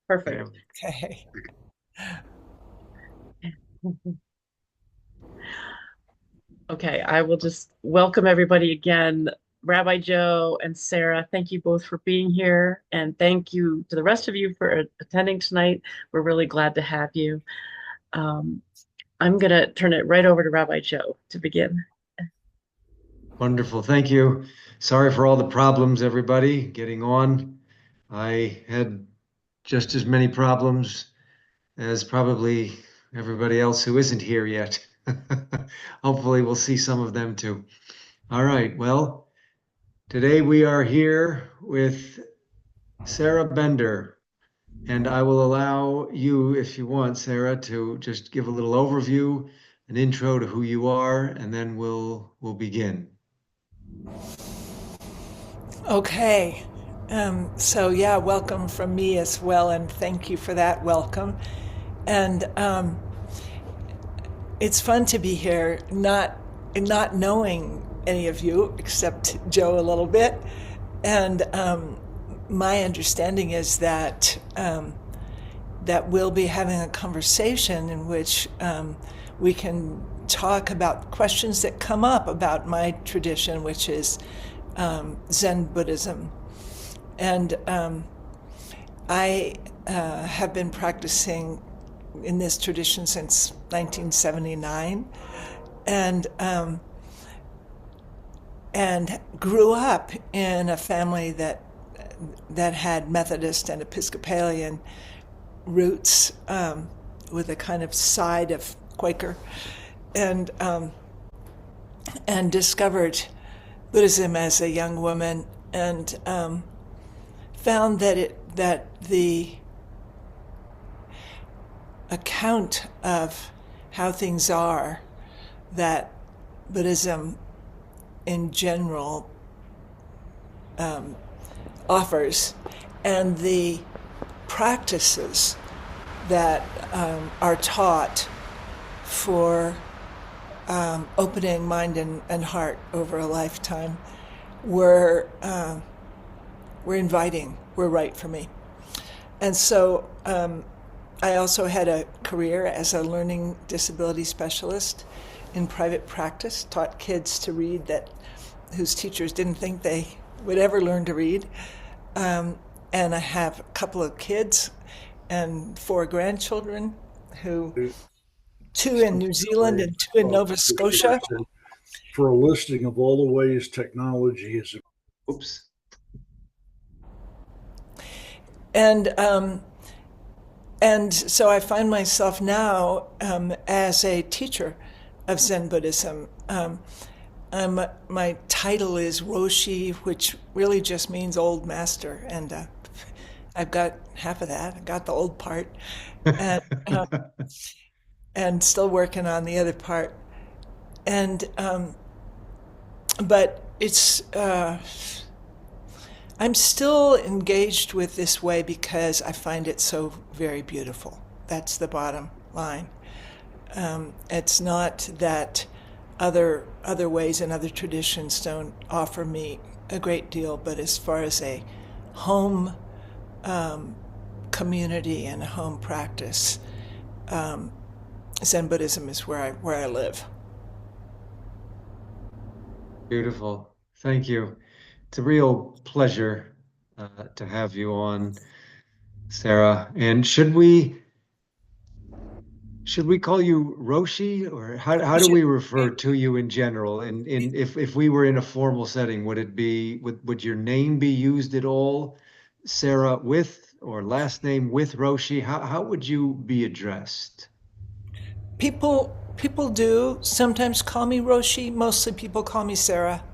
Perfect. Okay. Okay, I will just welcome everybody again. Rabbi Joe and Sarah, thank you both for being here. And thank you to the rest of you for attending tonight. We're really glad to have you. Um, I'm going to turn it right over to Rabbi Joe to begin. Wonderful. Thank you. Sorry for all the problems, everybody, getting on. I had just as many problems as probably everybody else who isn't here yet. Hopefully, we'll see some of them too. All right. Well, today we are here with Sarah Bender, and I will allow you, if you want, Sarah, to just give a little overview, an intro to who you are, and then we'll begin. Okay. So yeah, welcome from me as well, and thank you for that welcome. And it's fun to be here, not knowing any of you except Joe a little bit. And my understanding is that that we'll be having a conversation in which we can talk about questions that come up about my tradition, which is Zen Buddhism. And I have been practicing in this tradition since 1979, and grew up in a family that had Methodist and Episcopalian roots, with a kind of side of Quaker, and discovered Buddhism as a young woman, and found that the account of how things are that Buddhism in general offers, and the practices that are taught for opening mind and heart over a lifetime were inviting, were right for me. And so I also had a career as a learning disability specialist in private practice, taught kids to read whose teachers didn't think they would ever learn to read. And I have a couple of kids and 4 grandchildren, two in New Zealand and 2 in Nova Scotia. For a listing of all the ways technology is. Oops. And so I find myself now as a teacher of Zen Buddhism. My title is Roshi, which really just means old master, and I've got half of that. I got the old part, and and still working on the other part. And but it's I'm still engaged with this way because I find it so very beautiful. That's the bottom line. It's not that other ways and other traditions don't offer me a great deal, but as far as a home community and a home practice, Zen Buddhism is where I live. Beautiful. Thank you. It's a real pleasure to have you on, Sarah. And should we call you Roshi, or how do we refer to you in general? And if we were in a formal setting, would your name be used at all, Sarah with or last name with Roshi? How would you be addressed? People do sometimes call me Roshi. Mostly people call me Sarah.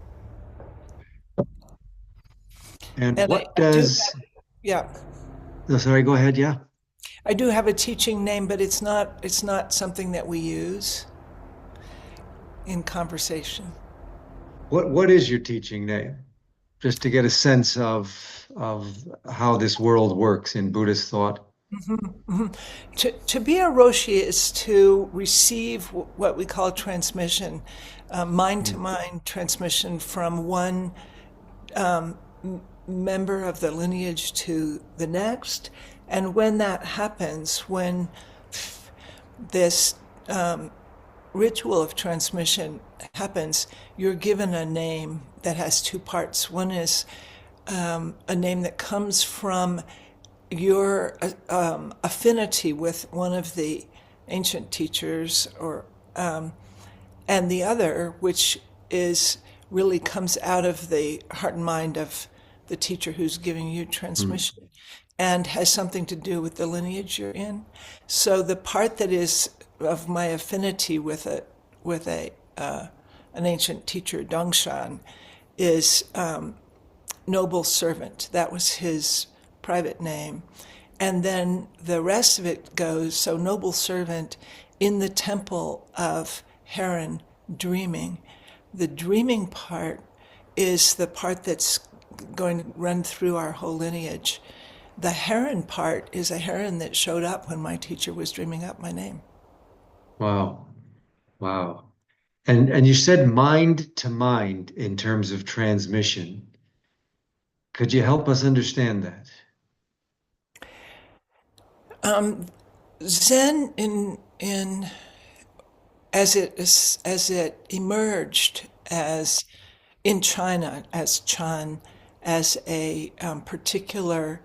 And And what I do does, have, yeah, oh, sorry, go ahead. Yeah. I do have a teaching name, but it's not something that we use in conversation. What is your teaching name? Just to get a sense of how this world works in Buddhist thought. To be a Roshi is to receive what we call transmission, mind to mind transmission from one member of the lineage to the next, And when that happens, when this ritual of transmission happens, you're given a name that has two parts. One is a name that comes from your affinity with one of the ancient teachers, or and the other, which is really comes out of the heart and mind of the teacher who's giving you Mm. transmission, and has something to do with the lineage you're in. So the part that is of my affinity with a an ancient teacher, Dongshan, is noble servant. That was his private name. And then the rest of it goes, so noble servant in the temple of Heron, dreaming. The dreaming part is the part that's going to run through our whole lineage. The heron part is a heron that showed up when my teacher was dreaming up my name. Wow. Wow. And you said mind to mind in terms of transmission. Could you help us understand that? Zen in as it emerged as in China as Chan, as a particular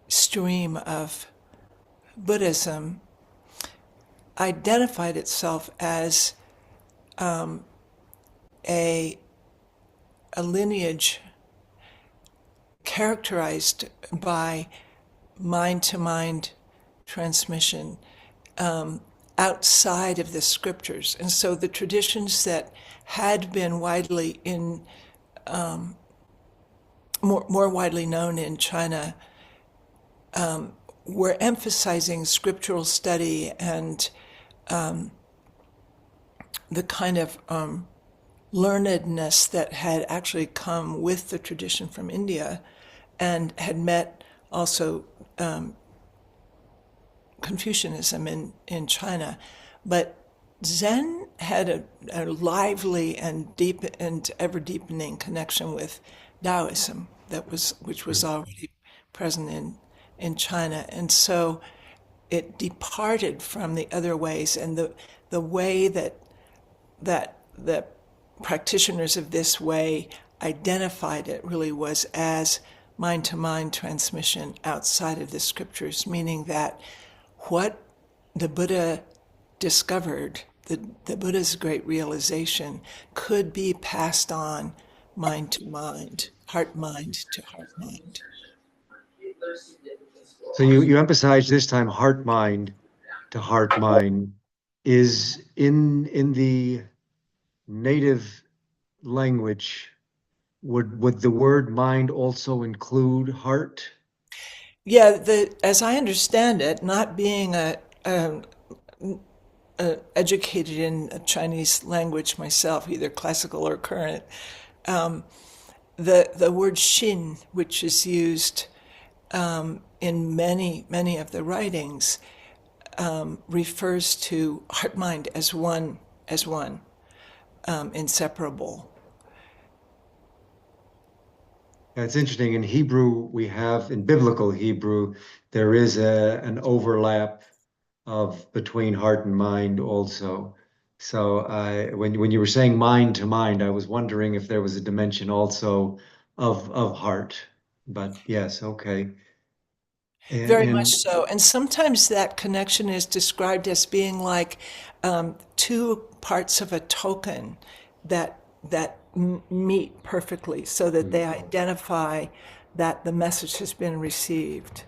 stream of Buddhism, identified itself as a a lineage characterized by mind to mind transmission outside of the scriptures. And so the traditions that had been widely in more widely known in China were emphasizing scriptural study and the kind of learnedness that had actually come with the tradition from India, and had met also Confucianism in China. But Zen had a lively and deep and ever deepening connection with Taoism which was already present in China. And so it departed from the other ways, and the way that the practitioners of this way identified it really was as mind to mind transmission outside of the scriptures, meaning that what the Buddha discovered, the Buddha's great realization, could be passed on mind to mind, heart mind to heart mind. So you emphasize this time heart mind to heart mind is in the native language. Would the word mind also include heart? Yeah, as I understand it, not being educated in a Chinese language myself, either classical or current, the word "xin," which is used in many of the writings, refers to heart mind as one, inseparable. It's interesting. In Hebrew, we have in biblical Hebrew, there is an overlap of between heart and mind also. So when you were saying mind to mind, I was wondering if there was a dimension also of heart. But yes, okay. Very much And so. And sometimes that connection is described as being like two parts of a token that meet perfectly, so that they identify that the message has been received.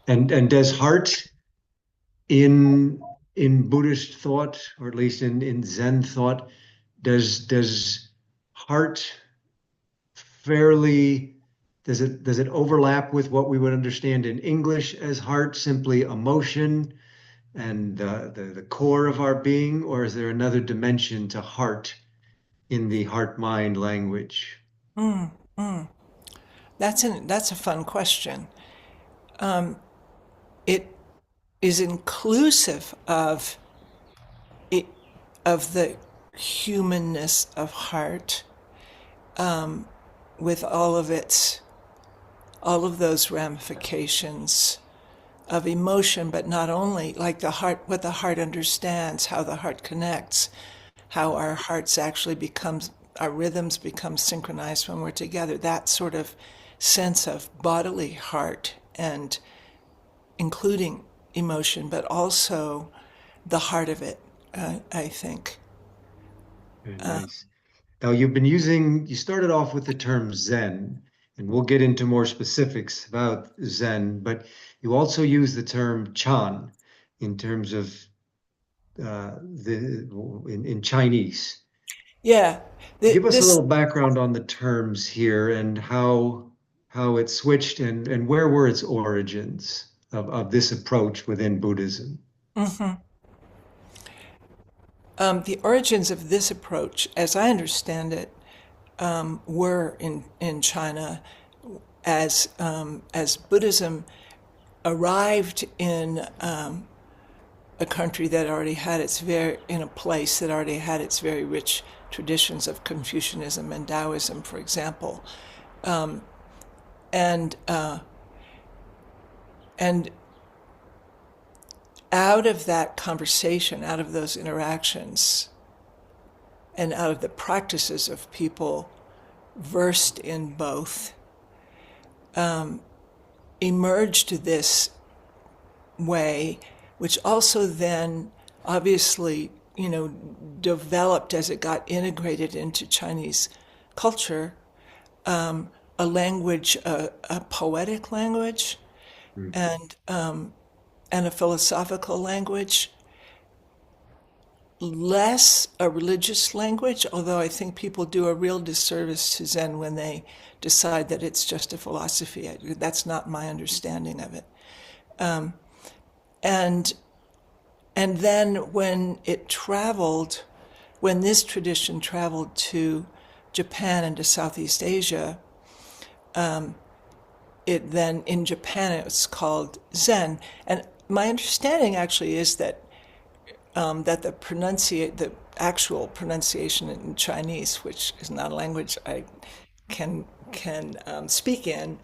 and does heart in Buddhist thought, or at least in Zen thought, does heart fairly does it overlap with what we would understand in English as heart, simply emotion and the core of our being, or is there another dimension to heart in the heart mind language? That's a fun question. It is inclusive it, of the humanness of heart, with all of its all of those ramifications of emotion, but not only like the heart, what the heart understands, how the heart connects, how our hearts actually becomes, our rhythms become synchronized when we're together. That sort of sense of bodily heart and including emotion, but also the heart of it, I think. Very nice. Now, you started off with the term Zen, and we'll get into more specifics about Zen, but you also use the term Chan in terms of in Chinese. Yeah, Give us a this. little background on the terms here and how it switched and where were its origins of this approach within Buddhism. Mhm. The origins of this approach, as I understand it, were in China as Buddhism arrived in a country that already had its very in a place that already had its very rich traditions of Confucianism and Taoism, for example, and and out of that conversation, out of those interactions, and out of the practices of people versed in both, emerged this way, which also then obviously, developed as it got integrated into Chinese culture, a language, a poetic language, Mm. and a philosophical language, less a religious language, although I think people do a real disservice to Zen when they decide that it's just a philosophy. That's not my understanding of it. And and then when this tradition traveled to Japan and to Southeast Asia, it then in Japan it was called Zen. And my understanding actually is that that the actual pronunciation in Chinese, which is not a language I can speak in,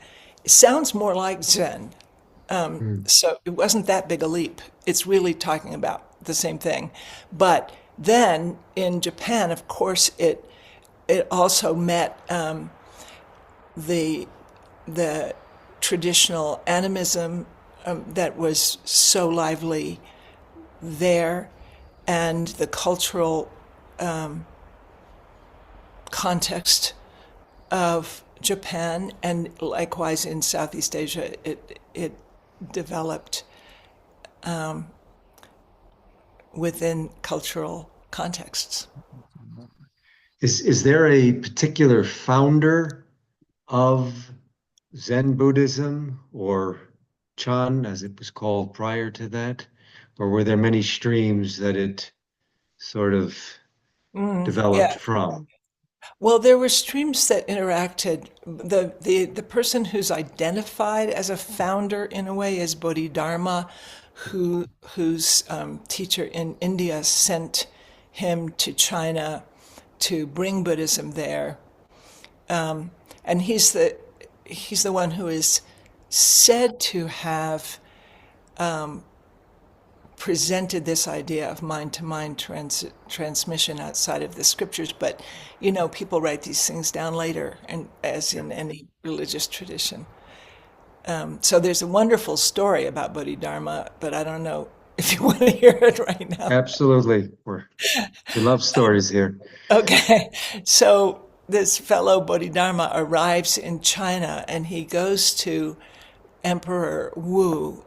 sounds more like Zen. Mm. So it wasn't that big a leap. It's really talking about the same thing. But then in Japan, of course, it also met the the traditional animism that was so lively there, and the cultural context of Japan, and likewise in Southeast Asia, it developed within cultural contexts. Is there a particular founder of Zen Buddhism or Chan, as it was called prior to that? Or were there many streams that it sort of developed Yeah. from? Well, there were streams that interacted. The person who's identified as a founder in a way is Bodhidharma, whose teacher in India sent him to China to bring Buddhism there, and he's the one who is said to have presented this idea of mind-to-mind transmission outside of the scriptures. But people write these things down later, and as in any religious tradition. So there's a wonderful story about Bodhidharma, but I don't know if you want to hear it right now. Absolutely. We love stories here. Okay, so this fellow Bodhidharma arrives in China, and he goes to Emperor Wu,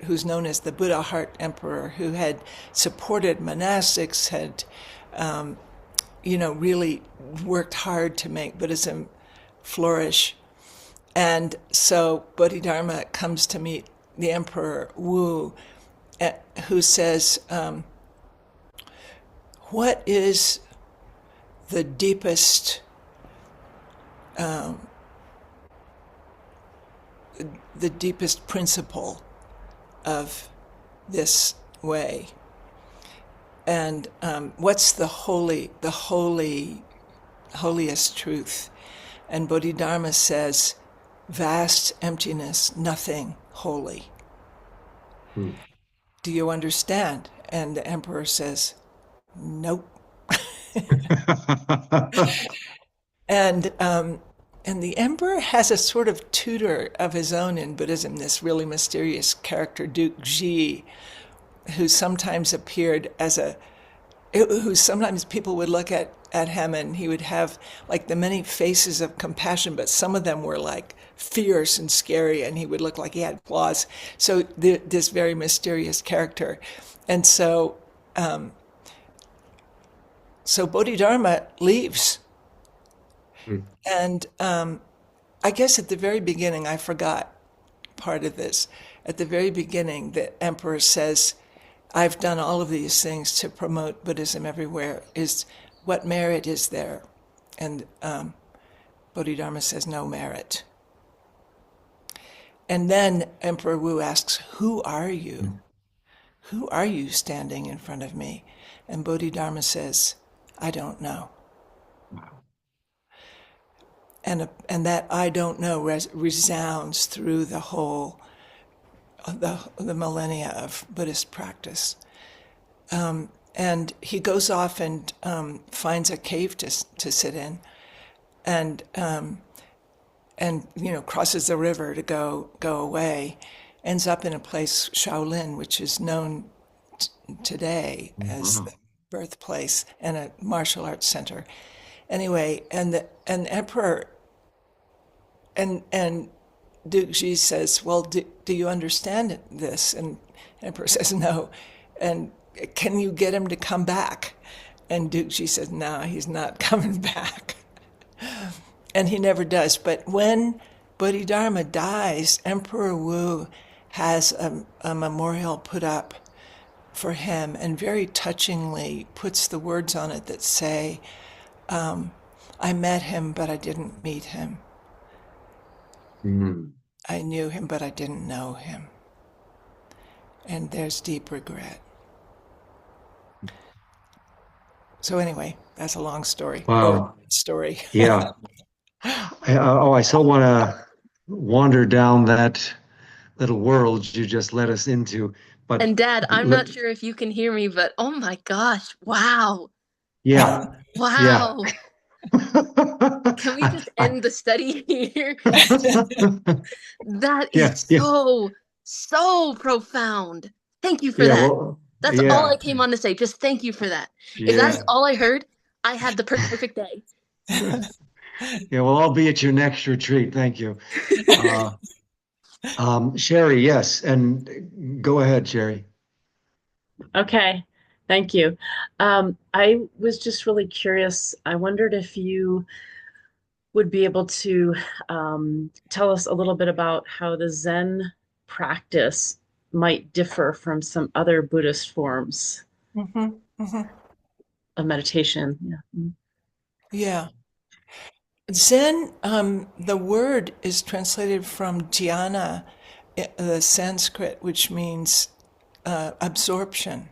who's known as the Buddha Heart Emperor, who had supported monastics, had really worked hard to make Buddhism flourish. And so Bodhidharma comes to meet the Emperor Wu, who says, what is the deepest principle of this way, and what's the holiest truth? And Bodhidharma says, vast emptiness, nothing holy. Hmm. Do you understand? And the emperor says, nope. And and the emperor has a sort of tutor of his own in Buddhism, this really mysterious character, Duke Ji, who sometimes appeared as who sometimes people would look at him and he would have like the many faces of compassion, but some of them were like fierce and scary, and he would look like he had claws. So this very mysterious character. And so Bodhidharma leaves. Hmm. And I guess at the very beginning, I forgot part of this. At the very beginning, the emperor says, I've done all of these things to promote Buddhism everywhere. What merit is there? And Bodhidharma says, no merit. And then Emperor Wu asks, who are you? Who are you standing in front of me? And Bodhidharma says, I don't know. Wow. And that I don't know resounds through the whole, the millennia of Buddhist practice. And he goes off and finds a cave to sit in, and crosses the river to go away, ends up in a place, Shaolin, which is known today as the birthplace and a martial arts center. Anyway, and the emperor and Duke Ji says, well, do you understand this? And the emperor says, no. And can you get him to come back? And Duke Ji says, no, he's not coming back. And he never does. But when Bodhidharma dies, Emperor Wu has a memorial put up for him, and very touchingly puts the words on it that say, I met him, but I didn't meet him. Hmm. I knew him, but I didn't know him. And there's deep regret. So anyway, that's a long story. Wow. Story. Yeah. I so want to wander down that little world you just led us into. But And Dad, I'm not sure if you can hear me, but oh my gosh, wow. yeah, yeah. Wow. Can we just end the study here? That is so profound. Thank you for that. Well, That's all I came on to say. Just thank you for that. If that is all I heard, I had the perfect day. Yeah, well, I'll be at your next retreat. Thank you. Sherry, yes, and go ahead, Sherry. Okay, thank you. I was just really curious. I wondered if you would be able to tell us a little bit about how the Zen practice might differ from some other Buddhist forms of meditation. Yeah. Yeah. Zen, the word is translated from dhyana, the Sanskrit, which means absorption.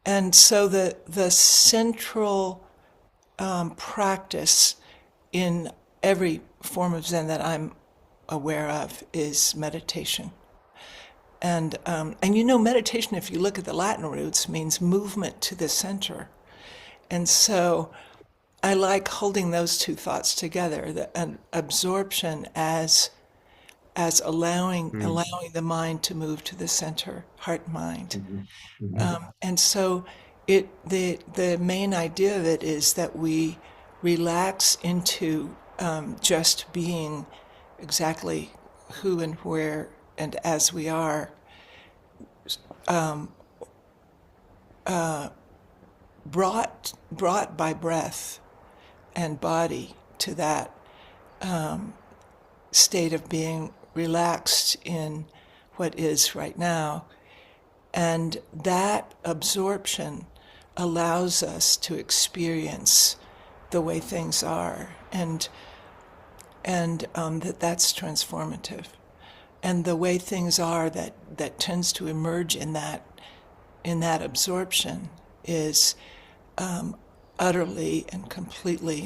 And so the central practice in every form of Zen that I'm aware of is meditation. And meditation, if you look at the Latin roots, means movement to the center. And so I like holding those two thoughts together, an absorption as allowing the mind to move to the center, heart mind. And so the main idea of it is that we relax into just being exactly who and where and as we are, brought by breath and body to that state of being relaxed in what is right now. And that absorption allows us to experience the way things are, and that's transformative. And the way things are that tends to emerge in that absorption is utterly and completely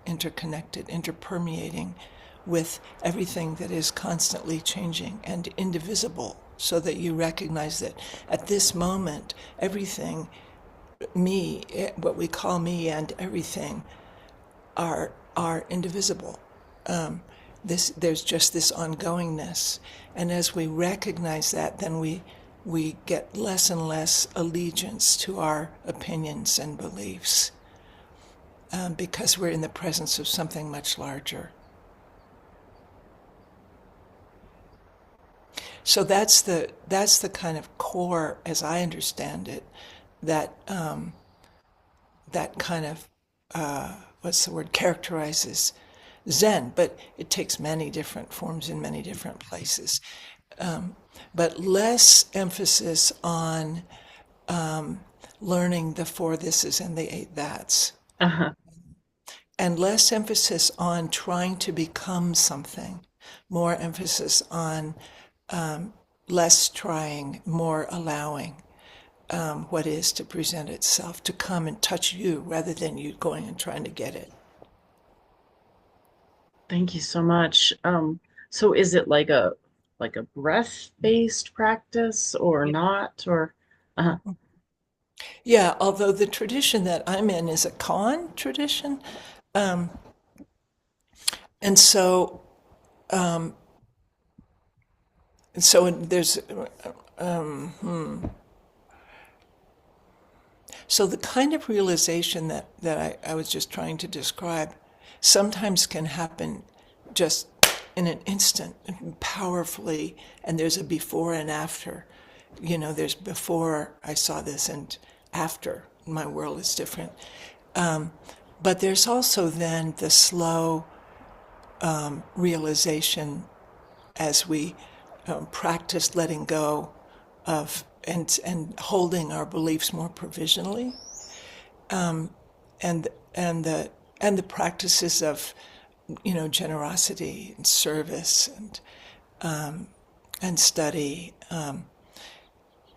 interconnected, interpermeating with everything that is constantly changing and indivisible, so that you recognize that at this moment, everything, me, what we call me, and everything are indivisible. There's just this ongoingness, and as we recognize that, then we get less and less allegiance to our opinions and beliefs, because we're in the presence of something much larger. So that's the kind of core, as I understand it, that that kind of what's the word, characterizes Zen, but it takes many different forms in many different places. But less emphasis on learning the four thises and the eight thats, Uh-huh. and less emphasis on trying to become something, more emphasis on less trying, more allowing what is to present itself, to come and touch you rather than you going and trying to get it. Thank you so much. So is it like a breath-based practice or not? Or uh, Yeah, although the tradition that I'm in is a Khan tradition. Um, and so, um, so there's, um, hmm. So the kind of realization that I was just trying to describe sometimes can happen just in an instant, powerfully, and there's a before and after. You know, there's before I saw this and after my world is different. But there's also then the slow realization as we practice letting go of and holding our beliefs more provisionally, and and the practices of, you know, generosity and service and study,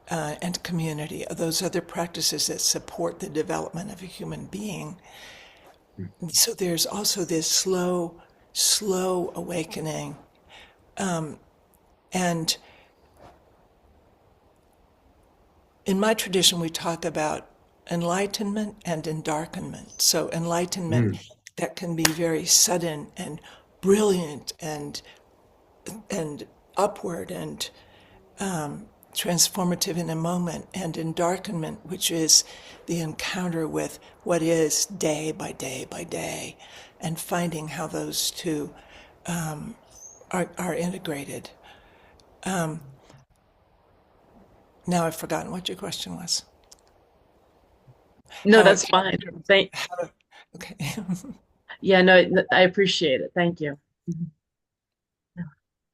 and community, those other practices that support the development of a human being. So there's also this slow awakening, and in my tradition, we talk about enlightenment and endarkenment. So enlightenment, that can be very sudden and brilliant and upward and transformative in a moment, and endarkenment, which is the encounter with what is day by day by day, and finding how those two are integrated. Now I've forgotten what your question was. no, How, that's fine. how okay. Yeah, no, I appreciate it. Thank you. Mhm.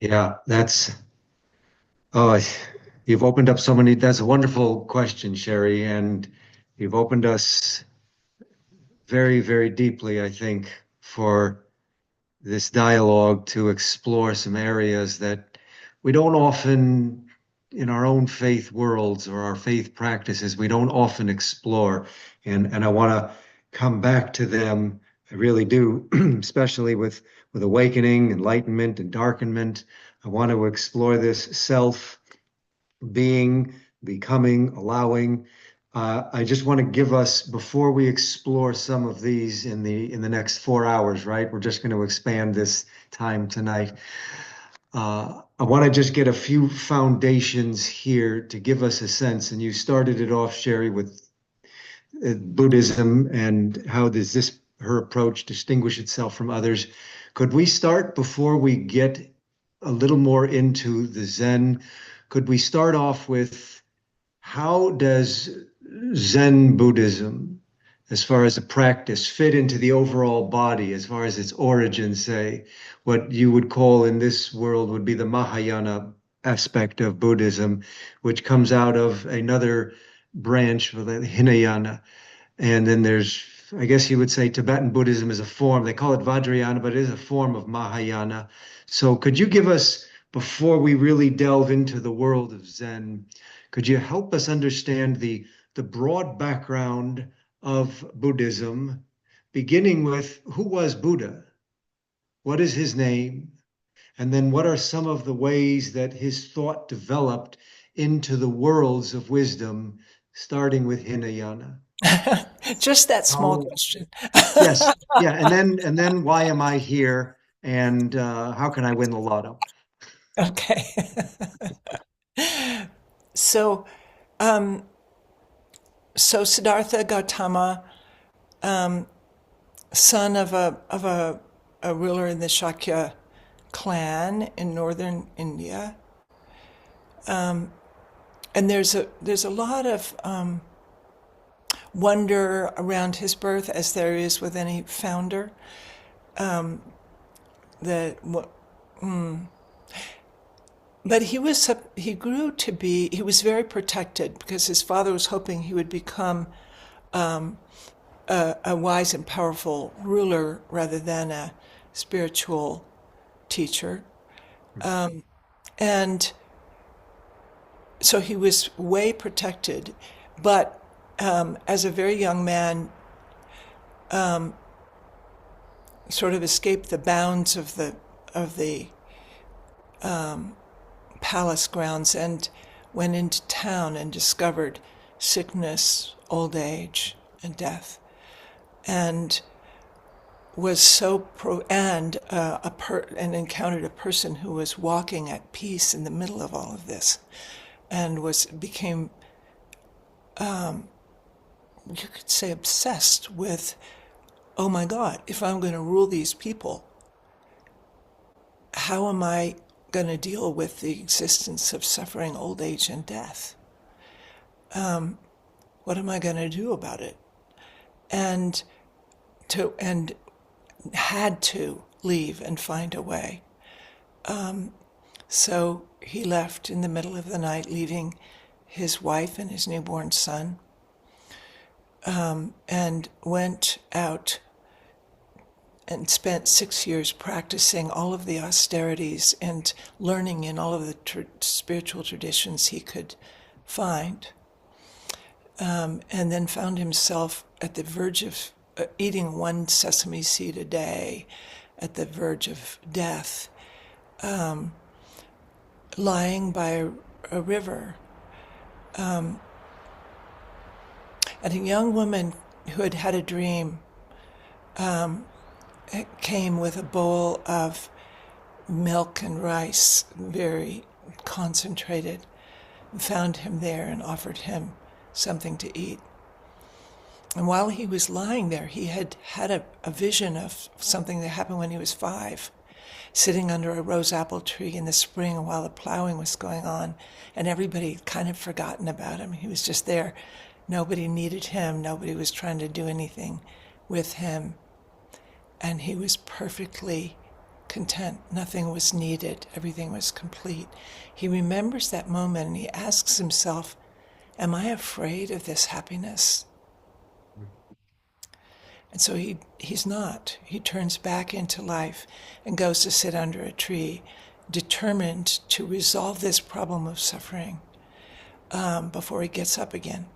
Yeah, oh, you've opened up so many. That's a wonderful question, Sherry, and you've opened us very, very deeply, I think, for this dialogue to explore some areas that we don't often, in our own faith worlds or our faith practices, we don't often explore. And I want to come back to them. I really do, especially with awakening, enlightenment, and darkenment. I want to explore this self, being, becoming, allowing. I just want to give us, before we explore some of these in the next 4 hours, right? We're just going to expand this time tonight. I want to just get a few foundations here to give us a sense. And you started it off, Sherry, with Buddhism and how does this her approach distinguish itself from others. Could we start before we get a little more into the Zen? Could we start off with how does Zen Buddhism, as far as a practice, fit into the overall body, as far as its origin, say, what you would call in this world would be the Mahayana aspect of Buddhism, which comes out of another branch, the Hinayana. And then there's, I guess you would say Tibetan Buddhism is a form, they call it Vajrayana, but it is a form of Mahayana. So could you give us, before we really delve into the world of Zen, could you help us understand the broad background of Buddhism, beginning with who was Buddha? What is his name? And then what are some of the ways that his thought developed into the worlds of wisdom, starting with Hinayana? Just that small Oh, question. yes. Yeah. And then why am I here? And how can I win the lotto? Okay. So, um, so Siddhartha Gautama, son of a ruler in the Shakya clan in northern India, and there's a lot of wonder around his birth, as there is with any founder. That But he was very protected because his father was hoping he would become a wise and powerful ruler rather than a spiritual teacher. And so he was way protected. But as a very young man, sort of escaped the bounds of the palace grounds and went into town and discovered sickness, old age, and death, and was and encountered a person who was walking at peace in the middle of all of this, and became you could say obsessed with, oh my God, if I'm going to rule these people, how am I going to deal with the existence of suffering, old age, and death? What am I going to do about it? And had to leave and find a way. So he left in the middle of the night, leaving his wife and his newborn son, and went out and spent 6 years practicing all of the austerities and learning in all of the spiritual traditions he could find, and then found himself at the verge of eating one sesame seed a day, at the verge of death, lying by a river. And a young woman who had had a dream came with a bowl of milk and rice, very concentrated, and found him there and offered him something to eat. And while he was lying there, he had had a vision of something that happened when he was 5, sitting under a rose apple tree in the spring while the plowing was going on, and everybody had kind of forgotten about him. He was just there. Nobody needed him. Nobody was trying to do anything with him. And he was perfectly content. Nothing was needed. Everything was complete. He remembers that moment and he asks himself, am I afraid of this happiness? And so he's not. He turns back into life and goes to sit under a tree, determined to resolve this problem of suffering before he gets up again.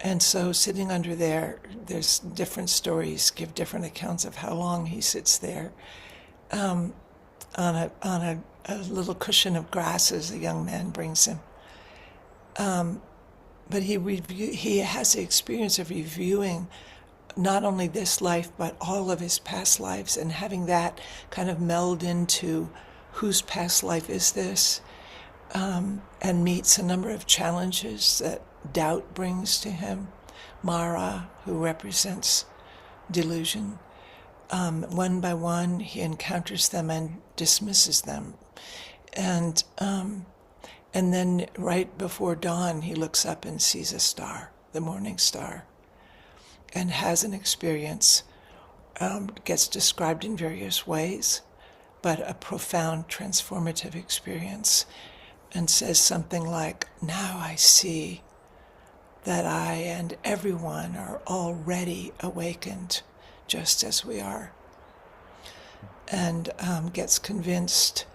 And so sitting under there's different stories, give different accounts of how long he sits there on a little cushion of grasses a young man brings him. But he has the experience of reviewing not only this life, but all of his past lives, and having that kind of meld into whose past life is this, and meets a number of challenges that doubt brings to him. Mara, who represents delusion, one by one he encounters them and dismisses them. And then right before dawn, he looks up and sees a star, the morning star, and has an experience, gets described in various ways, but a profound transformative experience, and says something like, now I see that I and everyone are already awakened, just as we are. And gets convinced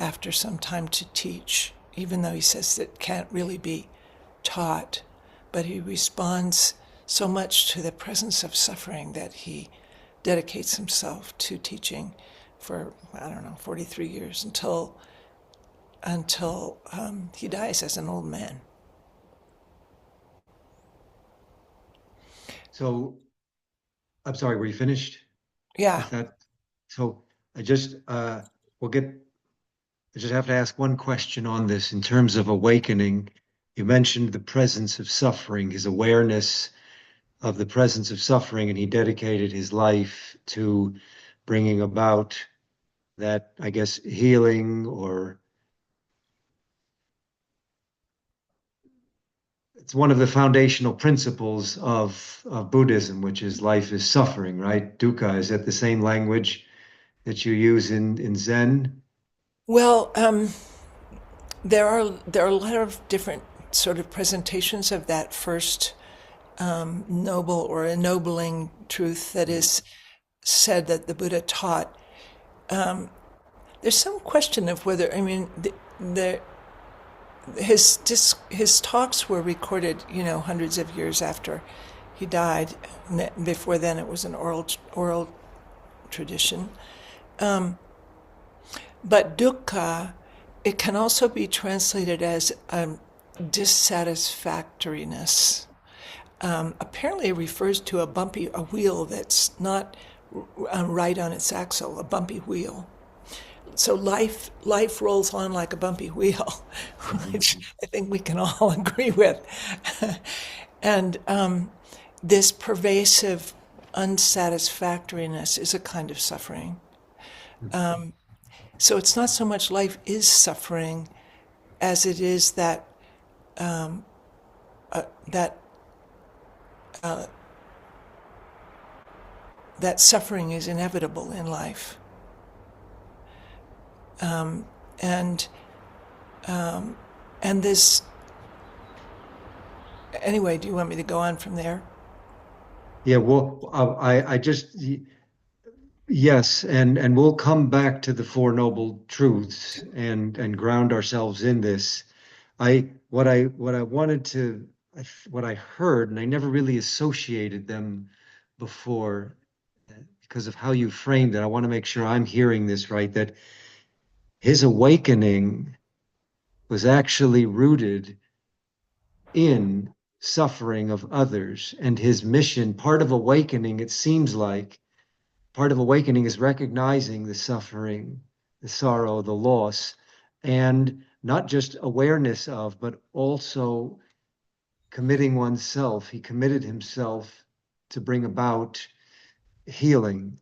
after some time to teach, even though he says it can't really be taught, but he responds so much to the presence of suffering that he dedicates himself to teaching for, I don't know, 43 years until he dies as an old man. So, I'm sorry, were you finished Yeah. with that? So I just, we'll get, I just have to ask one question on this in terms of awakening. You mentioned the presence of suffering, his awareness of the presence of suffering, and he dedicated his life to bringing about that, I guess, healing, or it's one of the foundational principles of Buddhism, which is life is suffering, right? Dukkha, is that the same language that you use in Zen? Well, there are a lot of different sort of presentations of that first noble or ennobling truth that is said that the Buddha taught. There's some question of whether, I mean, his talks were recorded, hundreds of years after he died. Before then, it was an oral tradition. But dukkha, it can also be translated as dissatisfactoriness. Apparently, it refers to a wheel that's not right on its axle, a bumpy wheel. So life rolls on like a bumpy wheel, which I think we can all agree with. And this pervasive unsatisfactoriness is a kind of suffering. So it's not so much life is suffering as it is that that suffering is inevitable in life. And this, anyway, do you want me to go on from there? Yeah, well, I just, yes, and we'll come back to the Four Noble Truths and ground ourselves in this. What I wanted to, what I heard, and I never really associated them before because of how you framed it. I want to make sure I'm hearing this right, that his awakening was actually rooted in suffering of others, and his mission, part of awakening, it seems like, part of awakening is recognizing the suffering, the sorrow, the loss, and not just awareness of, but also committing oneself. He committed himself to bring about healing.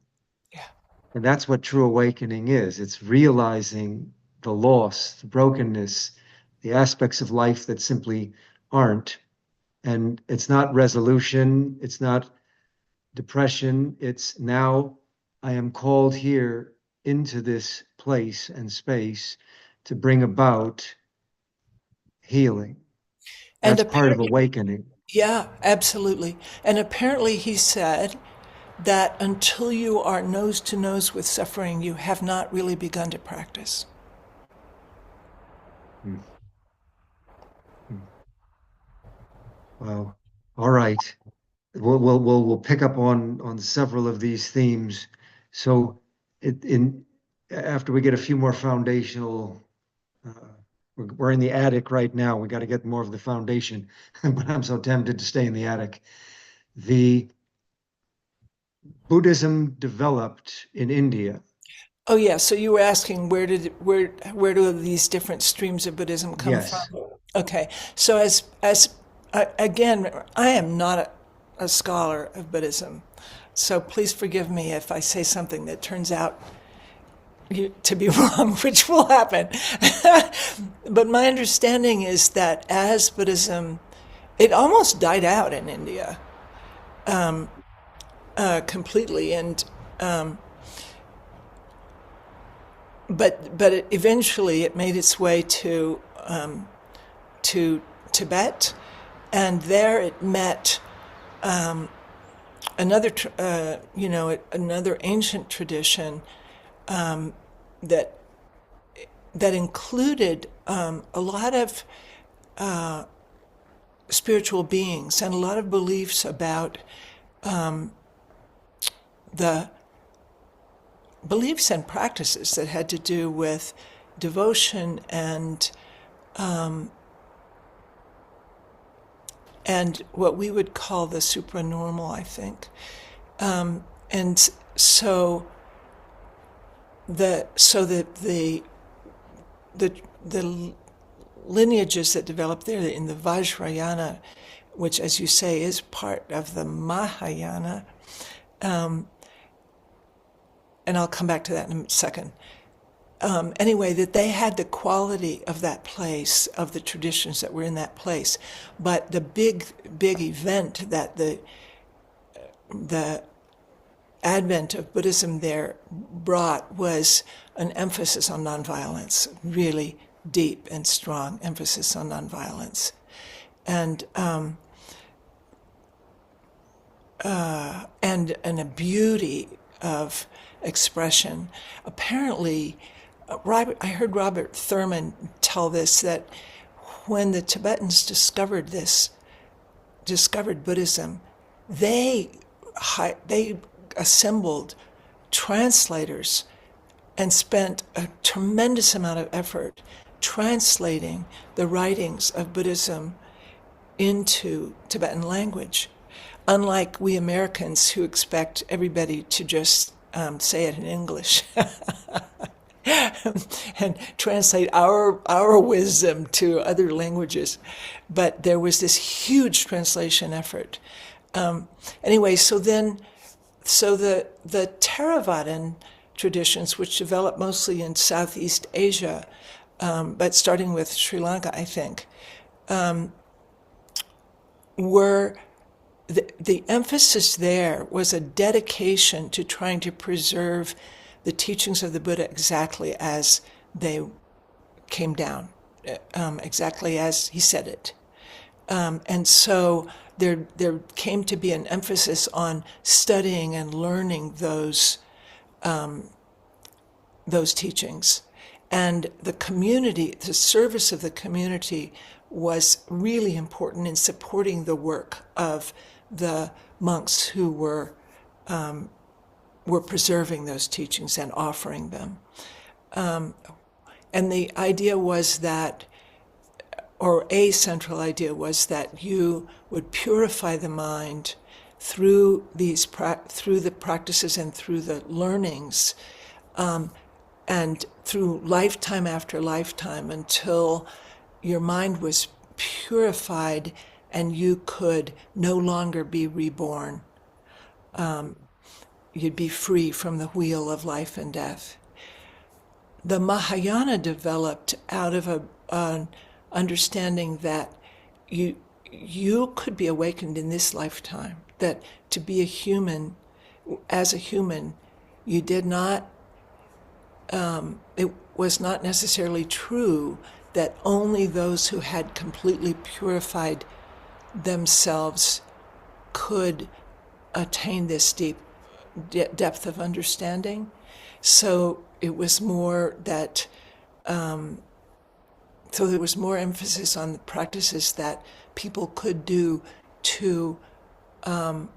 Yeah. And that's what true awakening is. It's realizing the loss, the brokenness, the aspects of life that simply aren't. And it's not resolution, it's not depression, it's now I am called here into this place and space to bring about healing. And That's part of apparently, awakening. yeah, absolutely. And apparently he said that until you are nose to nose with suffering, you have not really begun to practice. Hmm. Hmm. Wow. All right. We'll pick up on several of these themes. So in after we get a few more foundational, uh, we're in the attic right now. We got to get more of the foundation, but I'm so tempted to stay in the attic. The Buddhism developed in India. Oh yeah, so you were asking where do these different streams of Buddhism come from? Yes. Okay, so again, I am not a scholar of Buddhism, so please forgive me if I say something that turns out to be wrong, which will happen. But my understanding is that as Buddhism, it almost died out in India completely, and but eventually it made its way to Tibet, and there it met another ancient tradition that included a lot of spiritual beings and a lot of beliefs about the beliefs and practices that had to do with devotion and what we would call the supranormal, I think. And so the lineages that developed there in the Vajrayana, which, as you say, is part of the Mahayana, and I'll come back to that in a second. Anyway, that they had the quality of that place, of the traditions that were in that place. But the big event that the advent of Buddhism there brought was an emphasis on nonviolence, really deep and strong emphasis on nonviolence. And a beauty of expression. Apparently, I heard Robert Thurman tell this, that when the Tibetans discovered Buddhism, they assembled translators and spent a tremendous amount of effort translating the writings of Buddhism into Tibetan language. Unlike we Americans who expect everybody to just say it in English and translate our wisdom to other languages. But there was this huge translation effort. Anyway, so the Theravadan traditions, which developed mostly in Southeast Asia, but starting with Sri Lanka, I think, were the emphasis there was a dedication to trying to preserve the teachings of the Buddha exactly as they came down, exactly as he said it. And so there came to be an emphasis on studying and learning those teachings. And the community, the service of the community was really important in supporting the work of the monks who were preserving those teachings and offering them. And the idea was that, or a central idea was that you would purify the mind through through the practices and through the learnings, and through lifetime after lifetime until your mind was purified and you could no longer be reborn. You'd be free from the wheel of life and death. The Mahayana developed out of an understanding that you could be awakened in this lifetime, that to be a human, as a human, you did not, it was not necessarily true that only those who had completely purified themselves could attain this deep depth of understanding. So it was more that, so there was more emphasis on the practices that people could do to have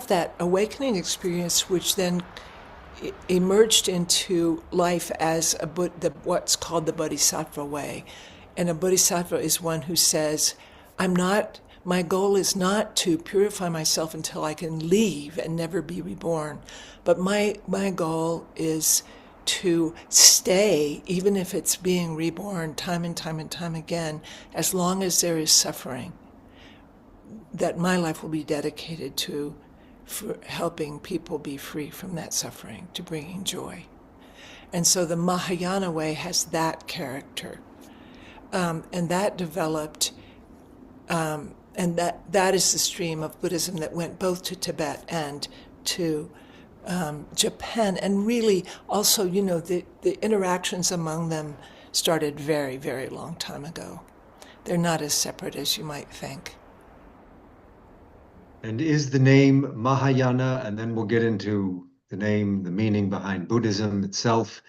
that awakening experience, which then emerged into life as what's called the Bodhisattva way. And a Bodhisattva is one who says, my goal is not to purify myself until I can leave and never be reborn, but my goal is to stay, even if it's being reborn time and time and time again, as long as there is suffering, that my life will be dedicated to for helping people be free from that suffering, to bringing joy. And so the Mahayana way has that character. And that developed, and that is the stream of Buddhism that went both to Tibet and to Japan. And really also, the interactions among them started very, very long time ago. They're not as separate as you might think. And is the name Mahayana, and then we'll get into the name, the meaning behind Buddhism itself,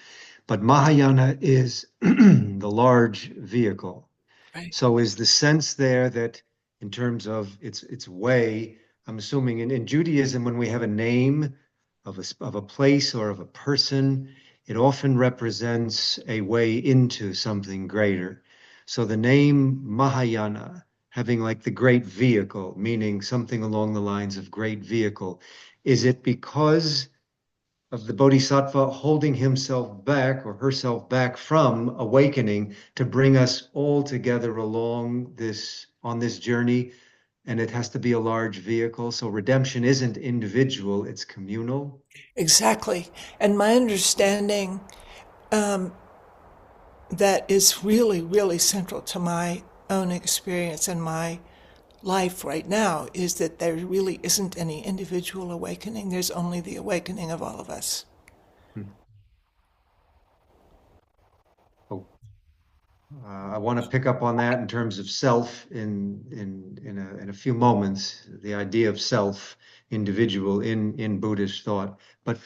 but Mahayana is the large vehicle. Right. So is the sense there that in terms of its way, I'm assuming in Judaism, when we have a name of a place or of a person, it often represents a way into something greater. So the name Mahayana, having like the great vehicle, meaning something along the lines of great vehicle, is it because of the bodhisattva holding himself back or herself back from awakening to bring us all together along this on this journey, and it has to be a large vehicle, so redemption isn't individual, it's communal. Exactly. And my understanding that is really, really central to my own experience and my life right now is that there really isn't any individual awakening. There's only the awakening of all of us. Hmm. Oh, I want to pick up on that in terms of self in a few moments, the idea of self, individual in Buddhist thought. But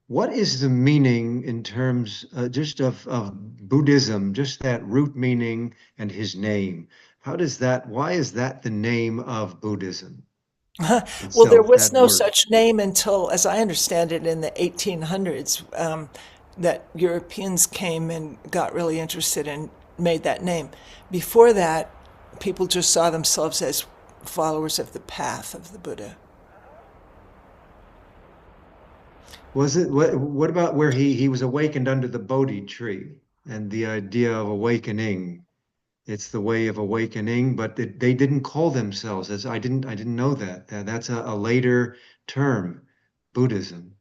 what is the meaning in terms just of Buddhism, just that root meaning and his name? Why is that the name of Buddhism Well, there itself, was that no word? such name until, as I understand it, in the 1800s, that Europeans came and got really interested and made that name. Before that, people just saw themselves as followers of the path of the Buddha. What about where he was awakened under the Bodhi tree and the idea of awakening? It's the way of awakening, but they didn't call themselves as I didn't know that. That's a later term, Buddhism.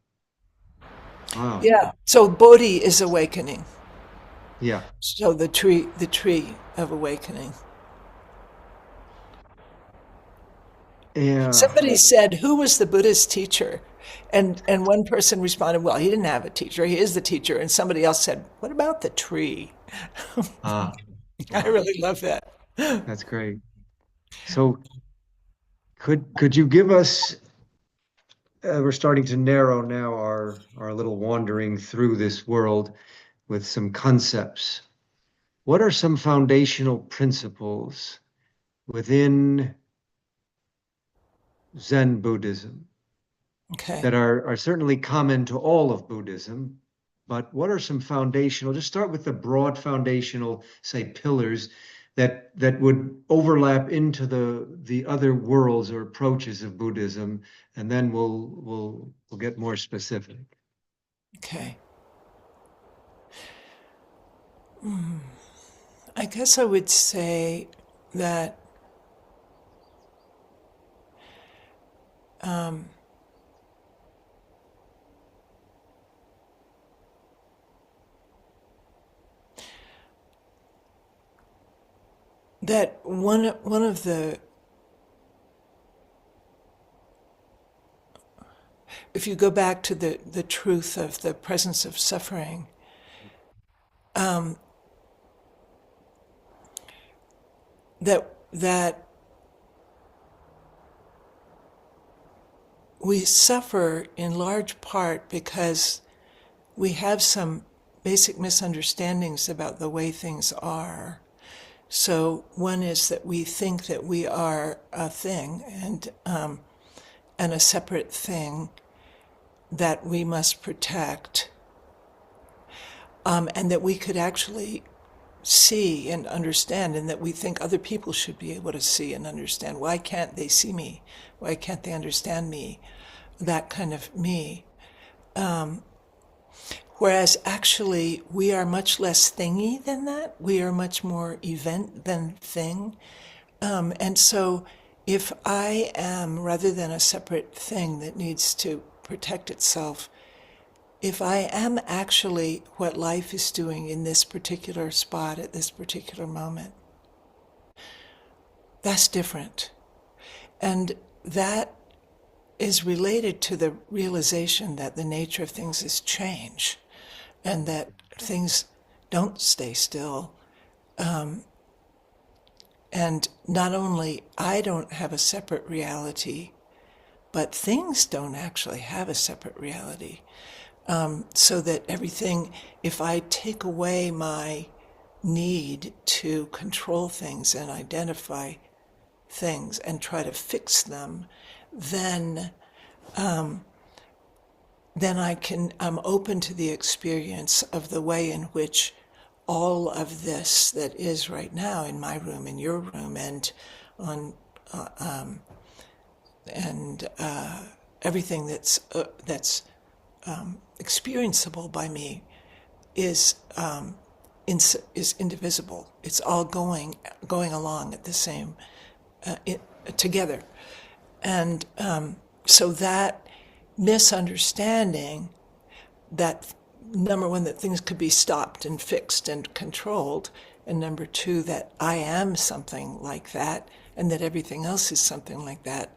Wow. Yeah. So Bodhi is awakening. Yeah. So the tree of awakening. Yeah. Somebody said, "Who was the Buddha's teacher?" And one person responded, "Well, he didn't have a teacher. He is the teacher." And somebody else said, "What about the tree?" Ah, I wow. really love that. That's great. So could you give us we're starting to narrow now our little wandering through this world with some concepts. What are some foundational principles within Zen Buddhism Okay. that are certainly common to all of Buddhism, but what are some foundational, just start with the broad foundational, say, pillars that would overlap into the other worlds or approaches of Buddhism, and then we'll get more specific. Okay. I guess I would say that that one of the if you go back to the truth of the presence of suffering, that we suffer in large part because we have some basic misunderstandings about the way things are. So one is that we think that we are a thing and a separate thing that we must protect, and that we could actually see and understand, and that we think other people should be able to see and understand. Why can't they see me? Why can't they understand me? That kind of me. Whereas actually, we are much less thingy than that. We are much more event than thing. And so, if I am, rather than a separate thing that needs to protect itself, if I am actually what life is doing in this particular spot at this particular moment, that's different. And that is related to the realization that the nature of things is change and that things don't stay still. And not only I don't have a separate reality, but things don't actually have a separate reality. So that everything, if I take away my need to control things and identify things and try to fix them, then I'm open to the experience of the way in which all of this that is right now in my room, in your room, and on everything that's experienceable by me is is indivisible. It's all going along at the same together, and so that misunderstanding that, number one, that things could be stopped and fixed and controlled, and number two, that I am something like that and that everything else is something like that,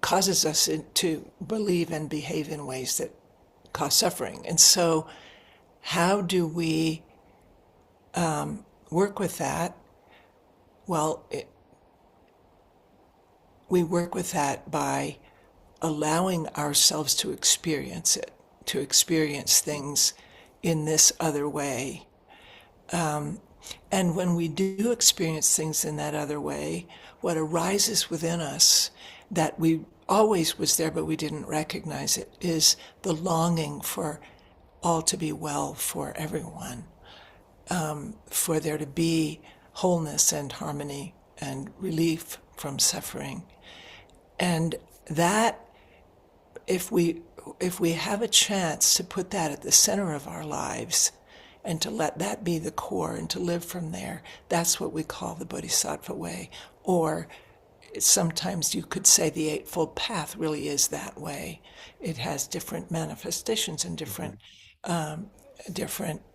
causes us to believe and behave in ways that cause suffering. And so how do we work with that? Well, we work with that by allowing ourselves to experience it, to experience things in this other way. And when we do experience things in that other way, what arises within us that we always was there but we didn't recognize it is the longing for all to be well for everyone, for there to be wholeness and harmony and relief from suffering. And that, if we have a chance to put that at the center of our lives and to let that be the core and to live from there, that's what we call the Bodhisattva way. Or sometimes you could say the Eightfold Path really is that way. It has different manifestations and different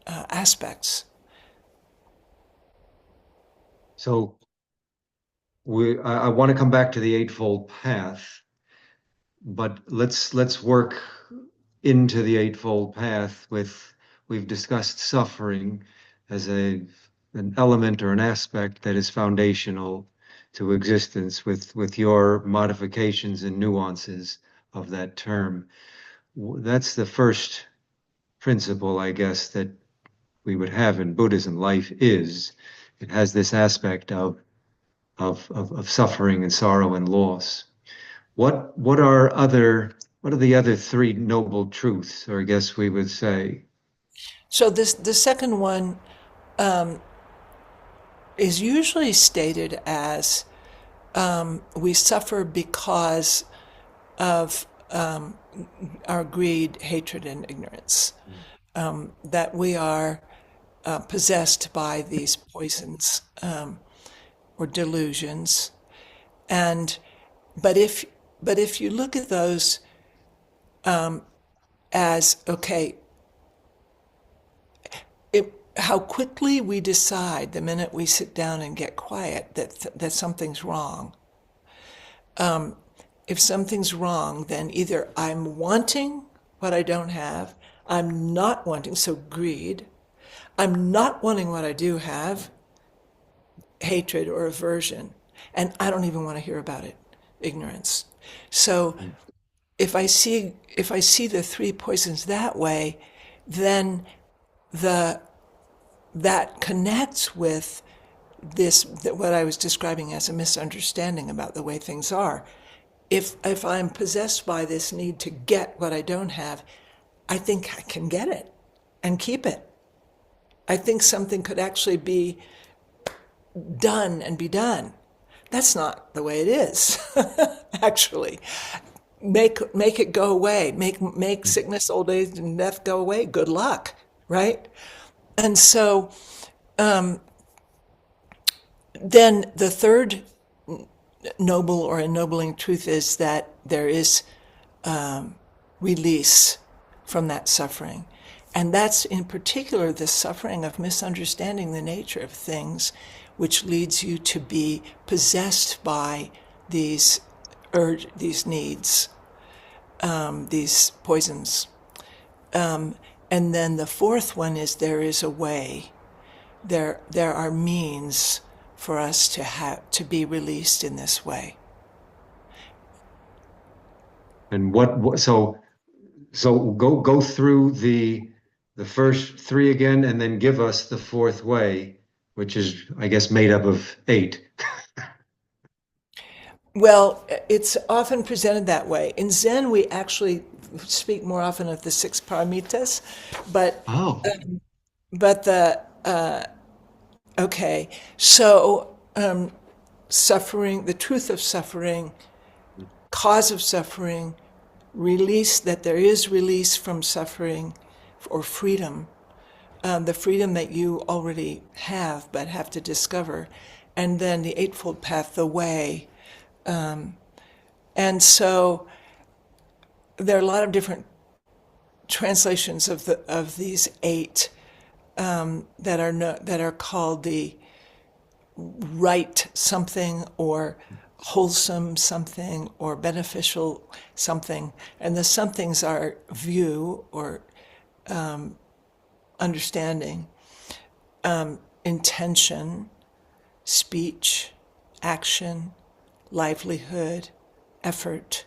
aspects. So I want to come back to the Eightfold Path, but let's work into the Eightfold Path with, we've discussed suffering as an element or an aspect that is foundational to existence with your modifications and nuances of that term. That's the first principle, I guess, that we would have in Buddhism. Life is, it has this aspect of suffering and sorrow and loss. What are the other three noble truths, or I guess we would say? So the second one is usually stated as we suffer because of our greed, hatred, and ignorance. That we are possessed by these poisons or delusions, but if you look at those as okay, how quickly we decide the minute we sit down and get quiet that something's wrong. If something's wrong, then either I'm wanting what I don't have, I'm not wanting, so greed, I'm not wanting what I do have, hatred or aversion, and I don't even want to hear about it, ignorance. So if I see the three poisons that way, then that connects with what I was describing as a misunderstanding about the way things are. If I'm possessed by this need to get what I don't have, I think I can get it and keep it. I think something could actually be done and be done. That's not the way it is, actually. Make it go away. Make sickness, old age, and death go away. Good luck, right? And so then the third noble or ennobling truth is that there is release from that suffering. And that's in particular the suffering of misunderstanding the nature of things, which leads you to be possessed by these needs, these poisons. And then the fourth one is there is a way. There are means for us to be released in this way. And so go through the first three again, and then give us the fourth way, which is, I guess, made up of eight. Well, it's often presented that way. In Zen, we actually speak more often of the six paramitas, but Oh, but the okay. So suffering, the truth of suffering, cause of suffering, release, that there is release from suffering or freedom, the freedom that you already have but have to discover, and then the Eightfold Path, the way. And so there are a lot of different translations of these eight that are called the right something or wholesome something or beneficial something, and the somethings are view or understanding, intention, speech, action, livelihood, effort,